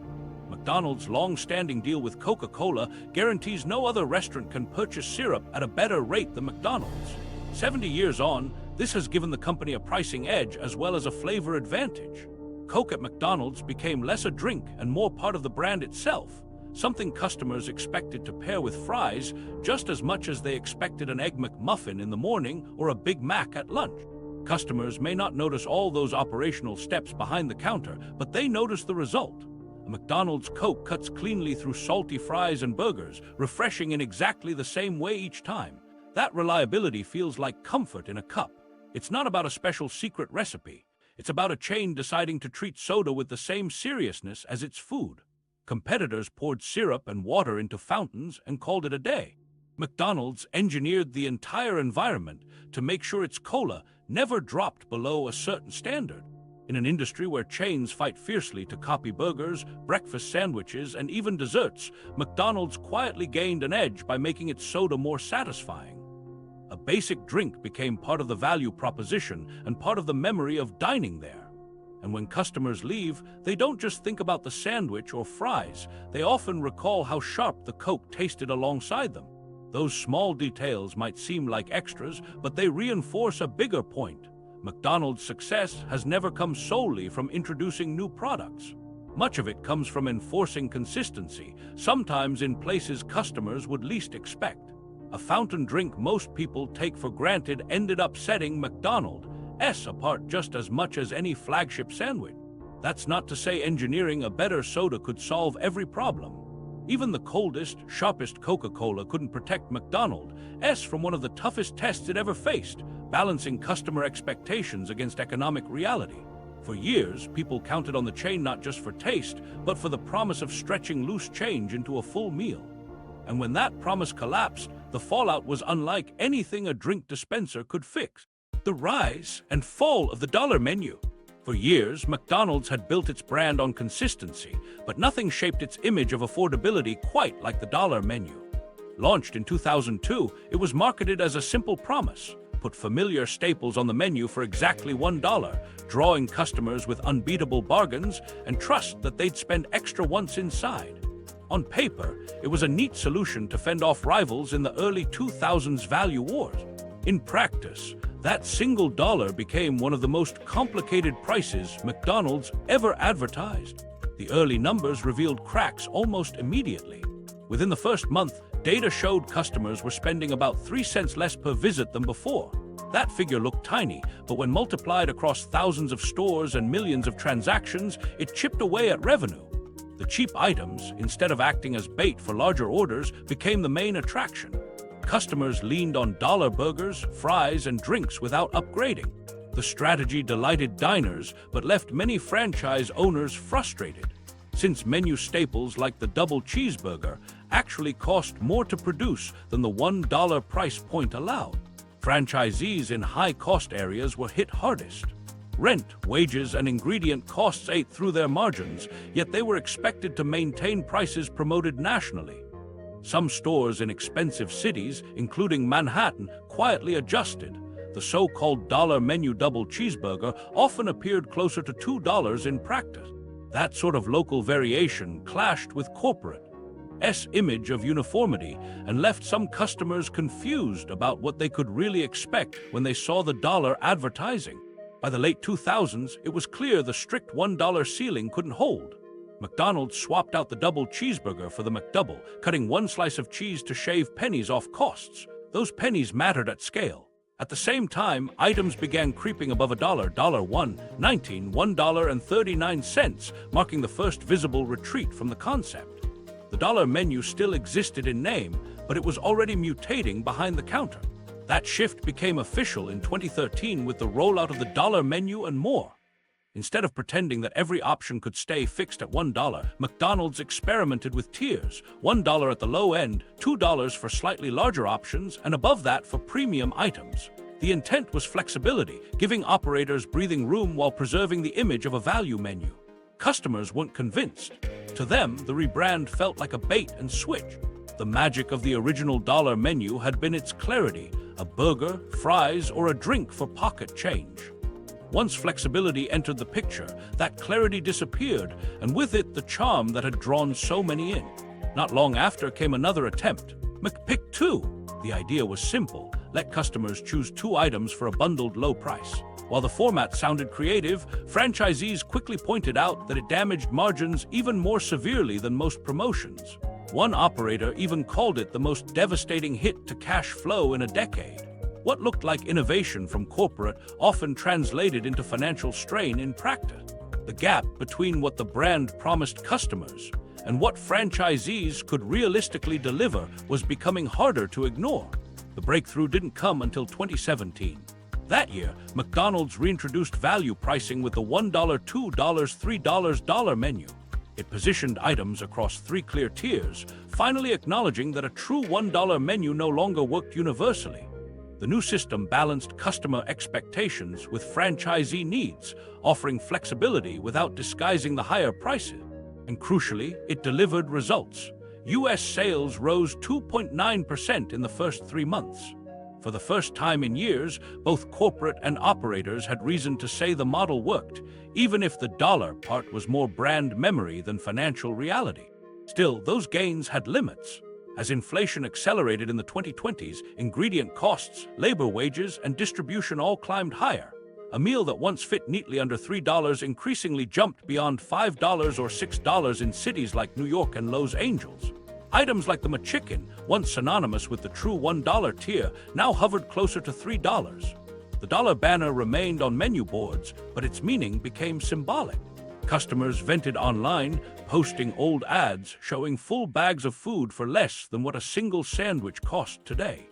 McDonald's long-standing deal with Coca-Cola guarantees no other restaurant can purchase syrup at a better rate than McDonald's. 70 years on, this has given the company a pricing edge as well as a flavor advantage. Coke at McDonald's became less a drink and more part of the brand itself, something customers expected to pair with fries just as much as they expected an Egg McMuffin in the morning or a Big Mac at lunch. Customers may not notice all those operational steps behind the counter, but they notice the result. A McDonald's Coke cuts cleanly through salty fries and burgers, refreshing in exactly the same way each time. That reliability feels like comfort in a cup. It's not about a special secret recipe. It's about a chain deciding to treat soda with the same seriousness as its food. Competitors poured syrup and water into fountains and called it a day. McDonald's engineered the entire environment to make sure its cola never dropped below a certain standard. In an industry where chains fight fiercely to copy burgers, breakfast sandwiches, and even desserts, McDonald's quietly gained an edge by making its soda more satisfying. A basic drink became part of the value proposition and part of the memory of dining there. And when customers leave, they don't just think about the sandwich or fries, they often recall how sharp the Coke tasted alongside them. Those small details might seem like extras, but they reinforce a bigger point. McDonald's success has never come solely from introducing new products. Much of it comes from enforcing consistency, sometimes in places customers would least expect. A fountain drink most people take for granted ended up setting McDonald's apart just as much as any flagship sandwich. That's not to say engineering a better soda could solve every problem. Even the coldest, sharpest Coca-Cola couldn't protect McDonald's from one of the toughest tests it ever faced, balancing customer expectations against economic reality. For years, people counted on the chain not just for taste, but for the promise of stretching loose change into a full meal. And when that promise collapsed, the fallout was unlike anything a drink dispenser could fix. The rise and fall of the dollar menu. For years, McDonald's had built its brand on consistency, but nothing shaped its image of affordability quite like the dollar menu. Launched in 2002, it was marketed as a simple promise: put familiar staples on the menu for exactly $1, drawing customers with unbeatable bargains and trust that they'd spend extra once inside. On paper, it was a neat solution to fend off rivals in the early 2000s value wars. In practice, that single dollar became one of the most complicated prices McDonald's ever advertised. The early numbers revealed cracks almost immediately. Within the first month, data showed customers were spending about 3 cents less per visit than before. That figure looked tiny, but when multiplied across thousands of stores and millions of transactions, it chipped away at revenue. The cheap items, instead of acting as bait for larger orders, became the main attraction. Customers leaned on dollar burgers, fries, and drinks without upgrading. The strategy delighted diners, but left many franchise owners frustrated. Since menu staples like the double cheeseburger actually cost more to produce than the $1 price point allowed, franchisees in high-cost areas were hit hardest. Rent, wages, and ingredient costs ate through their margins, yet they were expected to maintain prices promoted nationally. Some stores in expensive cities, including Manhattan, quietly adjusted. The so-called dollar menu double cheeseburger often appeared closer to $2 in practice. That sort of local variation clashed with corporate's image of uniformity and left some customers confused about what they could really expect when they saw the dollar advertising. By the late 2000s, it was clear the strict $1 ceiling couldn't hold. McDonald's swapped out the double cheeseburger for the McDouble, cutting one slice of cheese to shave pennies off costs. Those pennies mattered at scale. At the same time, items began creeping above $1, $1.19, $1.39, marking the first visible retreat from the concept. The dollar menu still existed in name, but it was already mutating behind the counter. That shift became official in 2013 with the rollout of the dollar menu and more. Instead of pretending that every option could stay fixed at $1, McDonald's experimented with tiers: $1 at the low end, $2 for slightly larger options, and above that for premium items. The intent was flexibility, giving operators breathing room while preserving the image of a value menu. Customers weren't convinced. To them, the rebrand felt like a bait and switch. The magic of the original dollar menu had been its clarity: a burger, fries, or a drink for pocket change. Once flexibility entered the picture, that clarity disappeared, and with it the charm that had drawn so many in. Not long after came another attempt, McPick 2. The idea was simple: let customers choose 2 items for a bundled low price. While the format sounded creative, franchisees quickly pointed out that it damaged margins even more severely than most promotions. One operator even called it the most devastating hit to cash flow in a decade. What looked like innovation from corporate often translated into financial strain in practice. The gap between what the brand promised customers and what franchisees could realistically deliver was becoming harder to ignore. The breakthrough didn't come until 2017. That year, McDonald's reintroduced value pricing with the $1, $2, $3 dollar menu. It positioned items across 3 clear tiers, finally acknowledging that a true $1 menu no longer worked universally. The new system balanced customer expectations with franchisee needs, offering flexibility without disguising the higher prices. And crucially, it delivered results. U.S. sales rose 2.9% in the first 3 months. For the first time in years, both corporate and operators had reason to say the model worked, even if the dollar part was more brand memory than financial reality. Still, those gains had limits. As inflation accelerated in the 2020s, ingredient costs, labor wages, and distribution all climbed higher. A meal that once fit neatly under $3 increasingly jumped beyond $5 or $6 in cities like New York and Los Angeles. Items like the McChicken, once synonymous with the true $1 tier, now hovered closer to $3. The dollar banner remained on menu boards, but its meaning became symbolic. Customers vented online, posting old ads showing full bags of food for less than what a single sandwich cost today.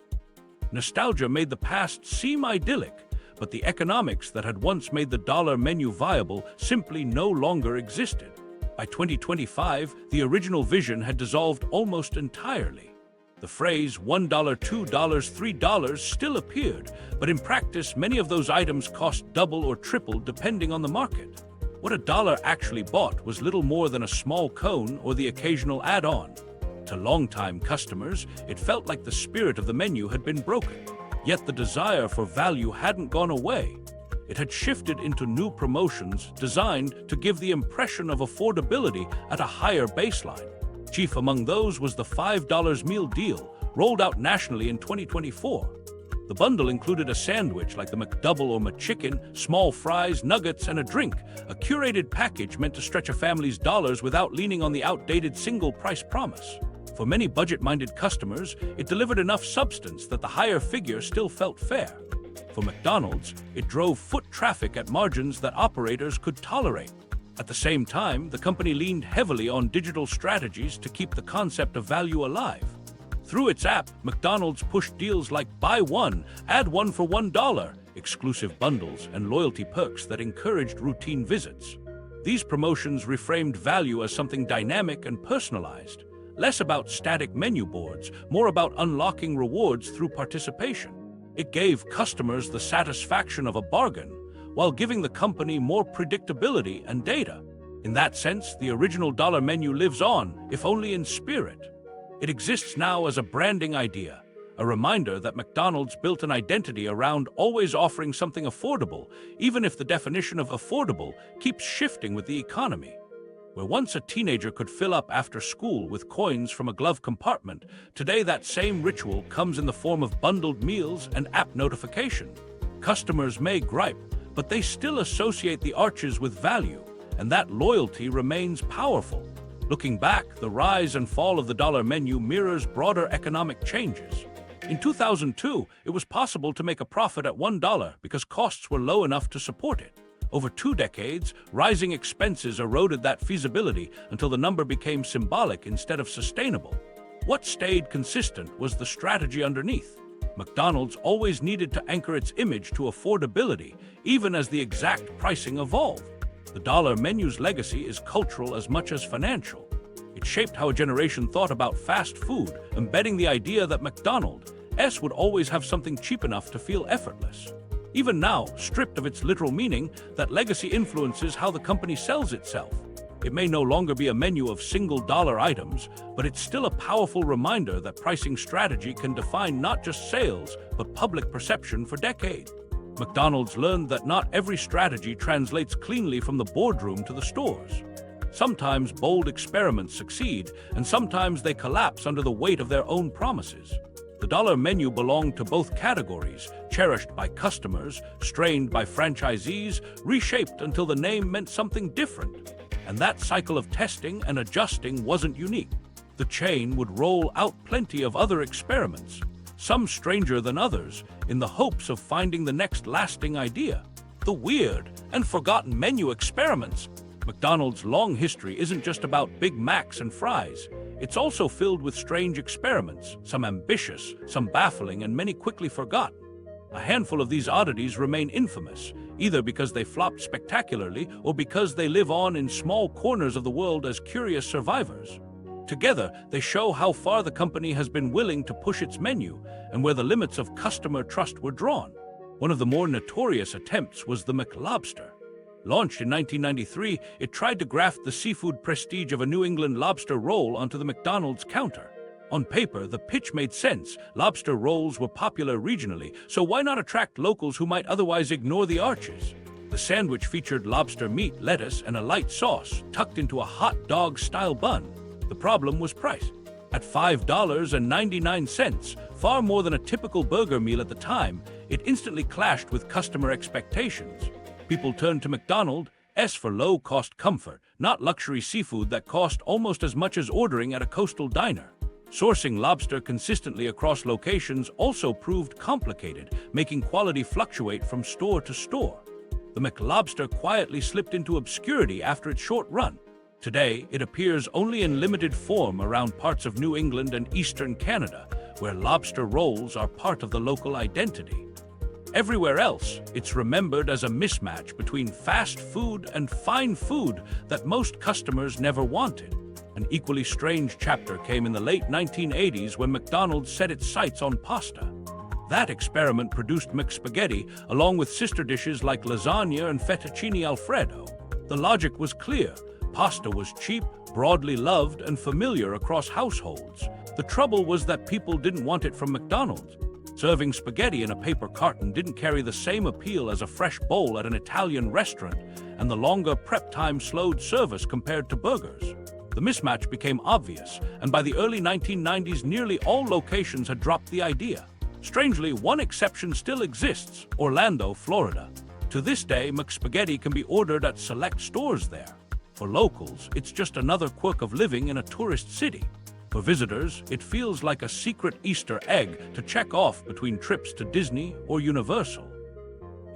Nostalgia made the past seem idyllic, but the economics that had once made the dollar menu viable simply no longer existed. By 2025, the original vision had dissolved almost entirely. The phrase $1, $2, $3 still appeared, but in practice, many of those items cost double or triple depending on the market. What a dollar actually bought was little more than a small cone or the occasional add-on. To longtime customers, it felt like the spirit of the menu had been broken. Yet the desire for value hadn't gone away. It had shifted into new promotions designed to give the impression of affordability at a higher baseline. Chief among those was the $5 meal deal, rolled out nationally in 2024. The bundle included a sandwich like the McDouble or McChicken, small fries, nuggets, and a drink, a curated package meant to stretch a family's dollars without leaning on the outdated single-price promise. For many budget-minded customers, it delivered enough substance that the higher figure still felt fair. For McDonald's, it drove foot traffic at margins that operators could tolerate. At the same time, the company leaned heavily on digital strategies to keep the concept of value alive. Through its app, McDonald's pushed deals like buy one, add one for $1, exclusive bundles, and loyalty perks that encouraged routine visits. These promotions reframed value as something dynamic and personalized, less about static menu boards, more about unlocking rewards through participation. It gave customers the satisfaction of a bargain, while giving the company more predictability and data. In that sense, the original dollar menu lives on, if only in spirit. It exists now as a branding idea, a reminder that McDonald's built an identity around always offering something affordable, even if the definition of affordable keeps shifting with the economy. Where once a teenager could fill up after school with coins from a glove compartment, today that same ritual comes in the form of bundled meals and app notification. Customers may gripe, but they still associate the Arches with value, and that loyalty remains powerful. Looking back, the rise and fall of the dollar menu mirrors broader economic changes. In 2002, it was possible to make a profit at $1 because costs were low enough to support it. Over 2 decades, rising expenses eroded that feasibility until the number became symbolic instead of sustainable. What stayed consistent was the strategy underneath. McDonald's always needed to anchor its image to affordability, even as the exact pricing evolved. The dollar menu's legacy is cultural as much as financial. It shaped how a generation thought about fast food, embedding the idea that McDonald's would always have something cheap enough to feel effortless. Even now, stripped of its literal meaning, that legacy influences how the company sells itself. It may no longer be a menu of single-dollar items, but it's still a powerful reminder that pricing strategy can define not just sales, but public perception for decades. McDonald's learned that not every strategy translates cleanly from the boardroom to the stores. Sometimes bold experiments succeed, and sometimes they collapse under the weight of their own promises. The dollar menu belonged to both categories, cherished by customers, strained by franchisees, reshaped until the name meant something different. And that cycle of testing and adjusting wasn't unique. The chain would roll out plenty of other experiments, some stranger than others, in the hopes of finding the next lasting idea. The weird and forgotten menu experiments. McDonald's long history isn't just about Big Macs and fries. It's also filled with strange experiments, some ambitious, some baffling, and many quickly forgotten. A handful of these oddities remain infamous, either because they flopped spectacularly or because they live on in small corners of the world as curious survivors. Together, they show how far the company has been willing to push its menu and where the limits of customer trust were drawn. One of the more notorious attempts was the McLobster. Launched in 1993, it tried to graft the seafood prestige of a New England lobster roll onto the McDonald's counter. On paper, the pitch made sense. Lobster rolls were popular regionally, so why not attract locals who might otherwise ignore the Arches? The sandwich featured lobster meat, lettuce, and a light sauce, tucked into a hot dog-style bun. The problem was price. At $5.99, Far more than a typical burger meal at the time, it instantly clashed with customer expectations. People turned to McDonald's for low-cost comfort, not luxury seafood that cost almost as much as ordering at a coastal diner. Sourcing lobster consistently across locations also proved complicated, making quality fluctuate from store to store. The McLobster quietly slipped into obscurity after its short run. Today, it appears only in limited form around parts of New England and eastern Canada, where lobster rolls are part of the local identity. Everywhere else, it's remembered as a mismatch between fast food and fine food that most customers never wanted. An equally strange chapter came in the late 1980s when McDonald's set its sights on pasta. That experiment produced McSpaghetti, along with sister dishes like lasagna and fettuccine alfredo. The logic was clear. Pasta was cheap, broadly loved, and familiar across households. The trouble was that people didn't want it from McDonald's. Serving spaghetti in a paper carton didn't carry the same appeal as a fresh bowl at an Italian restaurant, and the longer prep time slowed service compared to burgers. The mismatch became obvious, and by the early 1990s, nearly all locations had dropped the idea. Strangely, one exception still exists: Orlando, Florida. To this day, McSpaghetti can be ordered at select stores there. For locals, it's just another quirk of living in a tourist city. For visitors, it feels like a secret Easter egg to check off between trips to Disney or Universal.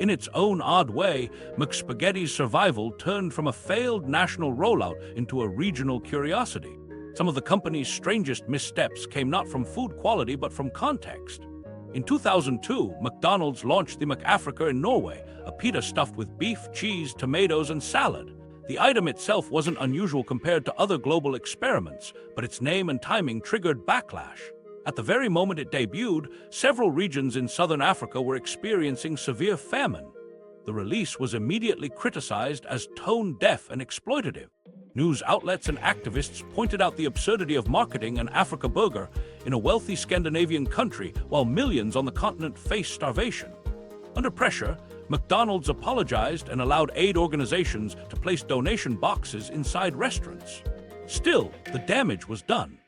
In its own odd way, McSpaghetti's survival turned from a failed national rollout into a regional curiosity. Some of the company's strangest missteps came not from food quality but from context. In 2002, McDonald's launched the McAfrica in Norway, a pita stuffed with beef, cheese, tomatoes, and salad. The item itself wasn't unusual compared to other global experiments, but its name and timing triggered backlash. At the very moment it debuted, several regions in southern Africa were experiencing severe famine. The release was immediately criticized as tone-deaf and exploitative. News outlets and activists pointed out the absurdity of marketing an Africa burger in a wealthy Scandinavian country while millions on the continent faced starvation. Under pressure, McDonald's apologized and allowed aid organizations to place donation boxes inside restaurants. Still, the damage was done.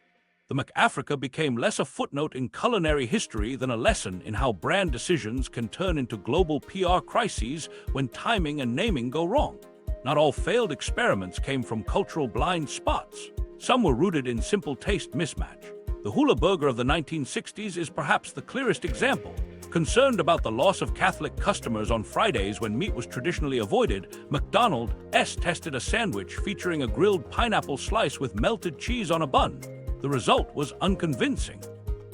The McAfrica became less a footnote in culinary history than a lesson in how brand decisions can turn into global PR crises when timing and naming go wrong. Not all failed experiments came from cultural blind spots. Some were rooted in simple taste mismatch. The hula burger of the 1960s is perhaps the clearest example. Concerned about the loss of Catholic customers on Fridays when meat was traditionally avoided, McDonald's tested a sandwich featuring a grilled pineapple slice with melted cheese on a bun. The result was unconvincing.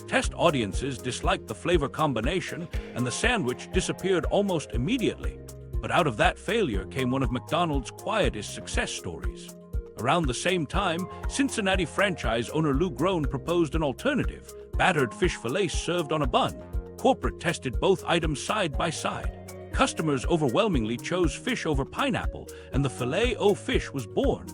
Test audiences disliked the flavor combination, and the sandwich disappeared almost immediately. But out of that failure came one of McDonald's quietest success stories. Around the same time, Cincinnati franchise owner Lou Groen proposed an alternative: battered fish fillets served on a bun. Corporate tested both items side by side. Customers overwhelmingly chose fish over pineapple, and the filet-o-fish was born.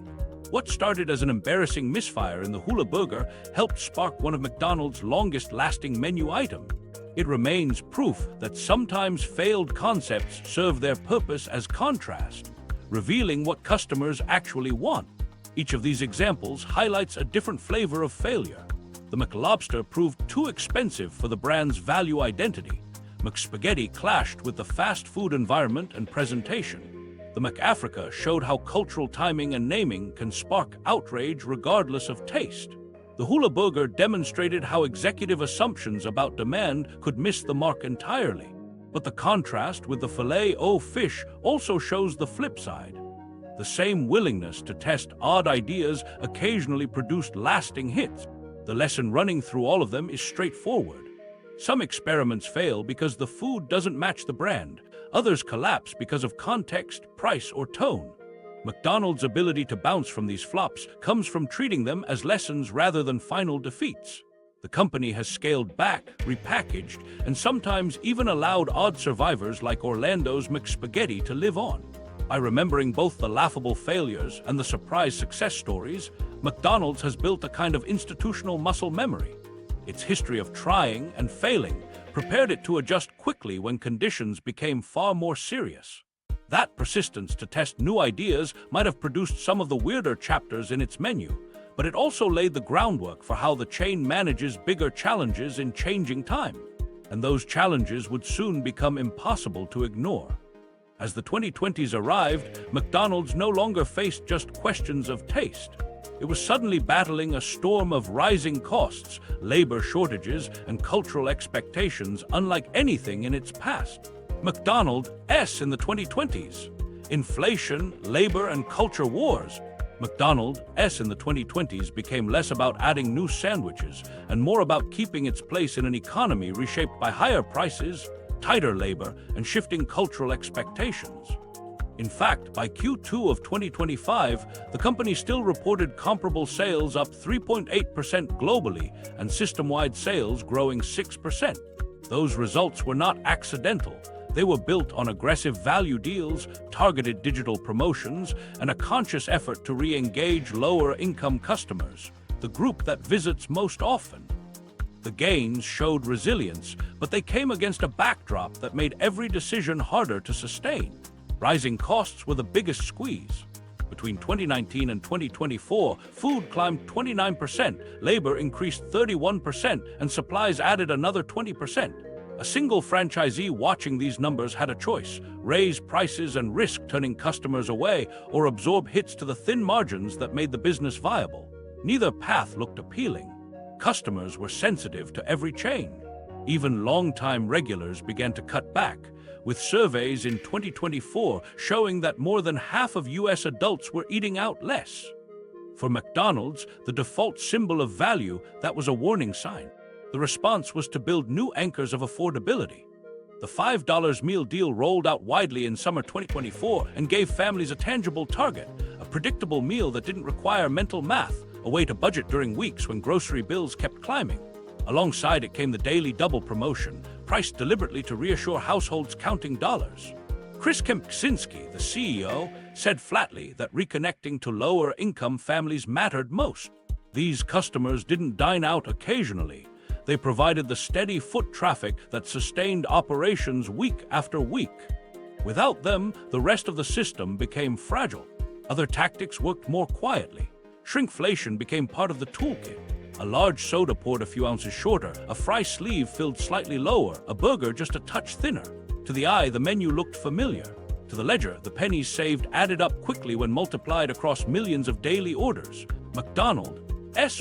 What started as an embarrassing misfire in the hula burger helped spark one of McDonald's longest-lasting menu items. It remains proof that sometimes failed concepts serve their purpose as contrast, revealing what customers actually want. Each of these examples highlights a different flavor of failure. The McLobster proved too expensive for the brand's value identity. McSpaghetti clashed with the fast food environment and presentation. The McAfrica showed how cultural timing and naming can spark outrage regardless of taste. The hula burger demonstrated how executive assumptions about demand could miss the mark entirely. But the contrast with the filet-o-fish also shows the flip side. The same willingness to test odd ideas occasionally produced lasting hits. The lesson running through all of them is straightforward. Some experiments fail because the food doesn't match the brand. Others collapse because of context, price, or tone. McDonald's ability to bounce from these flops comes from treating them as lessons rather than final defeats. The company has scaled back, repackaged, and sometimes even allowed odd survivors like Orlando's McSpaghetti to live on. By remembering both the laughable failures and the surprise success stories, McDonald's has built a kind of institutional muscle memory. Its history of trying and failing prepared it to adjust quickly when conditions became far more serious. That persistence to test new ideas might have produced some of the weirder chapters in its menu, but it also laid the groundwork for how the chain manages bigger challenges in changing time. And those challenges would soon become impossible to ignore. As the 2020s arrived, McDonald's no longer faced just questions of taste. It was suddenly battling a storm of rising costs, labor shortages, and cultural expectations unlike anything in its past. McDonald's in the 2020s. Inflation, labor, and culture wars. McDonald's in the 2020s became less about adding new sandwiches and more about keeping its place in an economy reshaped by higher prices, tighter labor, and shifting cultural expectations. In fact, by Q2 of 2025, the company still reported comparable sales up 3.8% globally and system-wide sales growing 6%. Those results were not accidental. They were built on aggressive value deals, targeted digital promotions, and a conscious effort to re-engage lower-income customers, the group that visits most often. The gains showed resilience, but they came against a backdrop that made every decision harder to sustain. Rising costs were the biggest squeeze. Between 2019 and 2024, food climbed 29%, labor increased 31%, and supplies added another 20%. A single franchisee watching these numbers had a choice: raise prices and risk turning customers away, or absorb hits to the thin margins that made the business viable. Neither path looked appealing. Customers were sensitive to every change. Even long-time regulars began to cut back, with surveys in 2024 showing that more than half of U.S. adults were eating out less. For McDonald's, the default symbol of value, that was a warning sign. The response was to build new anchors of affordability. The $5 meal deal rolled out widely in summer 2024 and gave families a tangible target, a predictable meal that didn't require mental math, a way to budget during weeks when grocery bills kept climbing. Alongside it came the daily double promotion, priced deliberately to reassure households counting dollars. Chris Kempczynski, the CEO, said flatly that reconnecting to lower-income families mattered most. These customers didn't dine out occasionally. They provided the steady foot traffic that sustained operations week after week. Without them, the rest of the system became fragile. Other tactics worked more quietly. Shrinkflation became part of the toolkit. A large soda poured a few ounces shorter, a fry sleeve filled slightly lower, a burger just a touch thinner. To the eye, the menu looked familiar. To the ledger, the pennies saved added up quickly when multiplied across millions of daily orders. McDonald's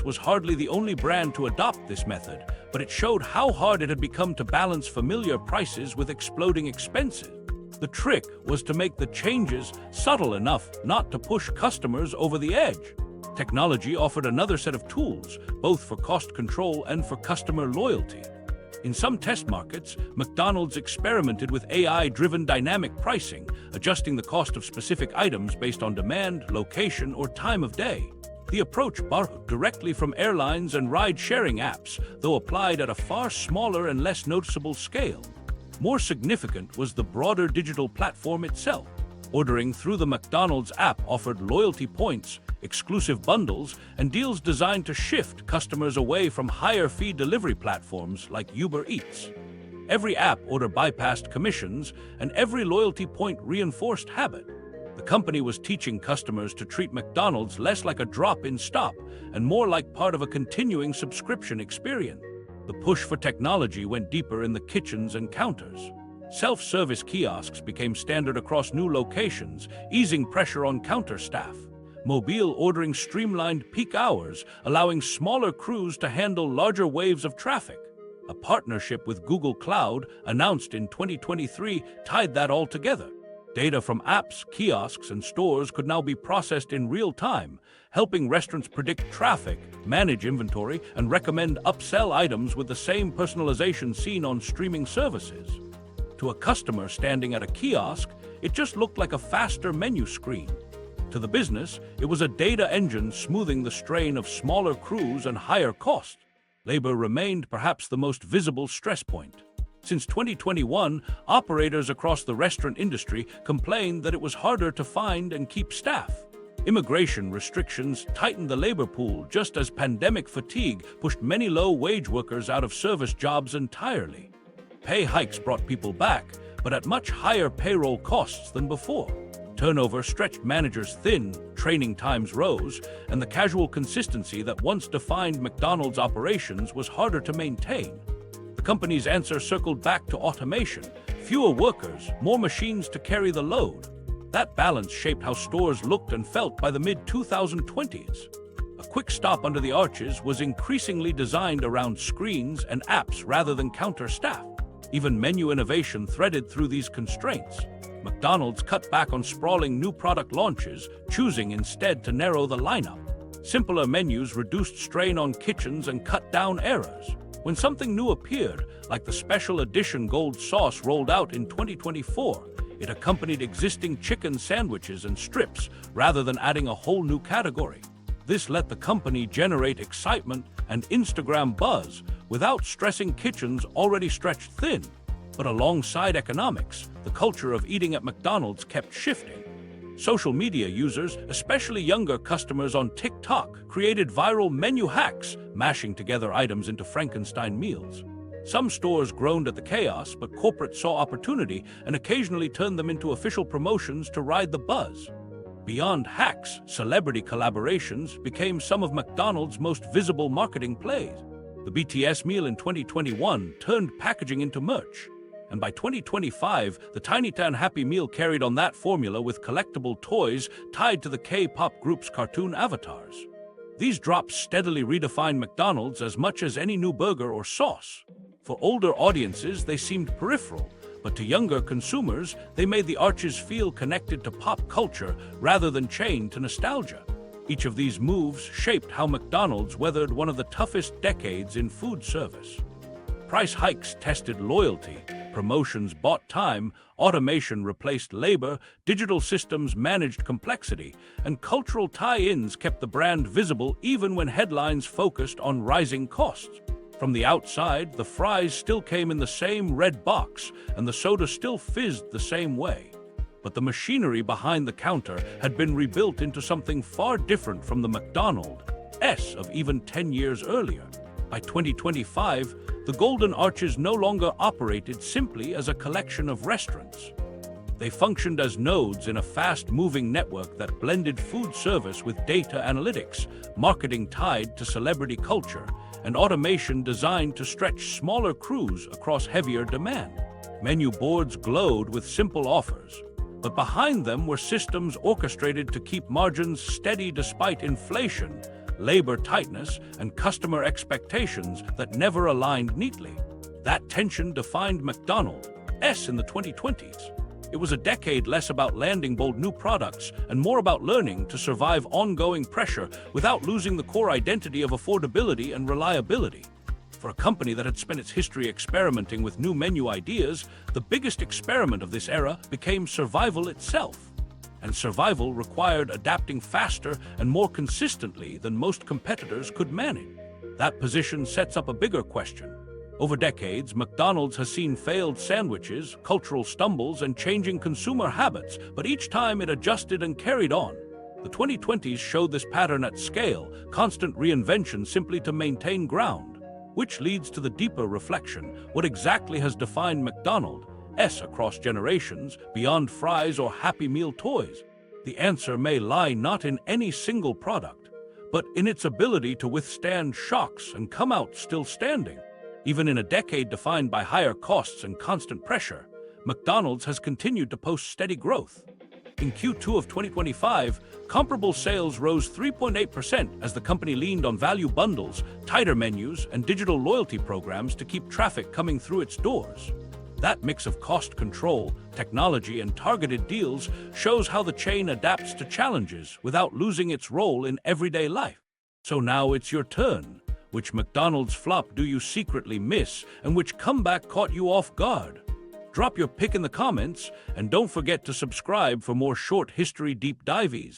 was hardly the only brand to adopt this method, but it showed how hard it had become to balance familiar prices with exploding expenses. The trick was to make the changes subtle enough not to push customers over the edge. Technology offered another set of tools, both for cost control and for customer loyalty. In some test markets, McDonald's experimented with AI-driven dynamic pricing, adjusting the cost of specific items based on demand, location, or time of day. The approach borrowed directly from airlines and ride-sharing apps, though applied at a far smaller and less noticeable scale. More significant was the broader digital platform itself. Ordering through the McDonald's app offered loyalty points, exclusive bundles, and deals designed to shift customers away from higher-fee delivery platforms like Uber Eats. Every app order bypassed commissions, and every loyalty point reinforced habit. The company was teaching customers to treat McDonald's less like a drop-in stop and more like part of a continuing subscription experience. The push for technology went deeper in the kitchens and counters. Self-service kiosks became standard across new locations, easing pressure on counter staff. Mobile ordering streamlined peak hours, allowing smaller crews to handle larger waves of traffic. A partnership with Google Cloud, announced in 2023, tied that all together. Data from apps, kiosks, and stores could now be processed in real time, helping restaurants predict traffic, manage inventory, and recommend upsell items with the same personalization seen on streaming services. To a customer standing at a kiosk, it just looked like a faster menu screen. To the business, it was a data engine smoothing the strain of smaller crews and higher costs. Labor remained perhaps the most visible stress point. Since 2021, operators across the restaurant industry complained that it was harder to find and keep staff. Immigration restrictions tightened the labor pool just as pandemic fatigue pushed many low-wage workers out of service jobs entirely. Pay hikes brought people back, but at much higher payroll costs than before. Turnover stretched managers thin, training times rose, and the casual consistency that once defined McDonald's operations was harder to maintain. The company's answer circled back to automation: fewer workers, more machines to carry the load. That balance shaped how stores looked and felt by the mid-2020s. A quick stop under the arches was increasingly designed around screens and apps rather than counter staff. Even menu innovation threaded through these constraints. McDonald's cut back on sprawling new product launches, choosing instead to narrow the lineup. Simpler menus reduced strain on kitchens and cut down errors. When something new appeared, like the special edition gold sauce rolled out in 2024, it accompanied existing chicken sandwiches and strips rather than adding a whole new category. This let the company generate excitement and Instagram buzz without stressing kitchens already stretched thin. But alongside economics, the culture of eating at McDonald's kept shifting. Social media users, especially younger customers on TikTok, created viral menu hacks, mashing together items into Frankenstein meals. Some stores groaned at the chaos, but corporate saw opportunity and occasionally turned them into official promotions to ride the buzz. Beyond hacks, celebrity collaborations became some of McDonald's most visible marketing plays. The BTS meal in 2021 turned packaging into merch. And by 2025, the Tiny Tan Happy Meal carried on that formula with collectible toys tied to the K-pop group's cartoon avatars. These drops steadily redefined McDonald's as much as any new burger or sauce. For older audiences, they seemed peripheral, but to younger consumers, they made the arches feel connected to pop culture rather than chained to nostalgia. Each of these moves shaped how McDonald's weathered one of the toughest decades in food service. Price hikes tested loyalty, promotions bought time, automation replaced labor, digital systems managed complexity, and cultural tie-ins kept the brand visible even when headlines focused on rising costs. From the outside, the fries still came in the same red box, and the soda still fizzed the same way. But the machinery behind the counter had been rebuilt into something far different from the McDonald's of even 10 years earlier. By 2025, the Golden Arches no longer operated simply as a collection of restaurants. They functioned as nodes in a fast-moving network that blended food service with data analytics, marketing tied to celebrity culture, and automation designed to stretch smaller crews across heavier demand. Menu boards glowed with simple offers, but behind them were systems orchestrated to keep margins steady despite inflation, labor tightness, and customer expectations that never aligned neatly. That tension defined McDonald's in the 2020s. It was a decade less about landing bold new products and more about learning to survive ongoing pressure without losing the core identity of affordability and reliability. For a company that had spent its history experimenting with new menu ideas, the biggest experiment of this era became survival itself. And survival required adapting faster and more consistently than most competitors could manage. That position sets up a bigger question. Over decades, McDonald's has seen failed sandwiches, cultural stumbles, and changing consumer habits, but each time it adjusted and carried on. The 2020s showed this pattern at scale, constant reinvention simply to maintain ground. Which leads to the deeper reflection: what exactly has defined McDonald's across generations, beyond fries or Happy Meal toys? The answer may lie not in any single product, but in its ability to withstand shocks and come out still standing. Even in a decade defined by higher costs and constant pressure, McDonald's has continued to post steady growth. In Q2 of 2025, comparable sales rose 3.8% as the company leaned on value bundles, tighter menus, and digital loyalty programs to keep traffic coming through its doors. That mix of cost control, technology, and targeted deals shows how the chain adapts to challenges without losing its role in everyday life. So now it's your turn. Which McDonald's flop do you secretly miss, and which comeback caught you off guard? Drop your pick in the comments, and don't forget to subscribe for more short history deep dives.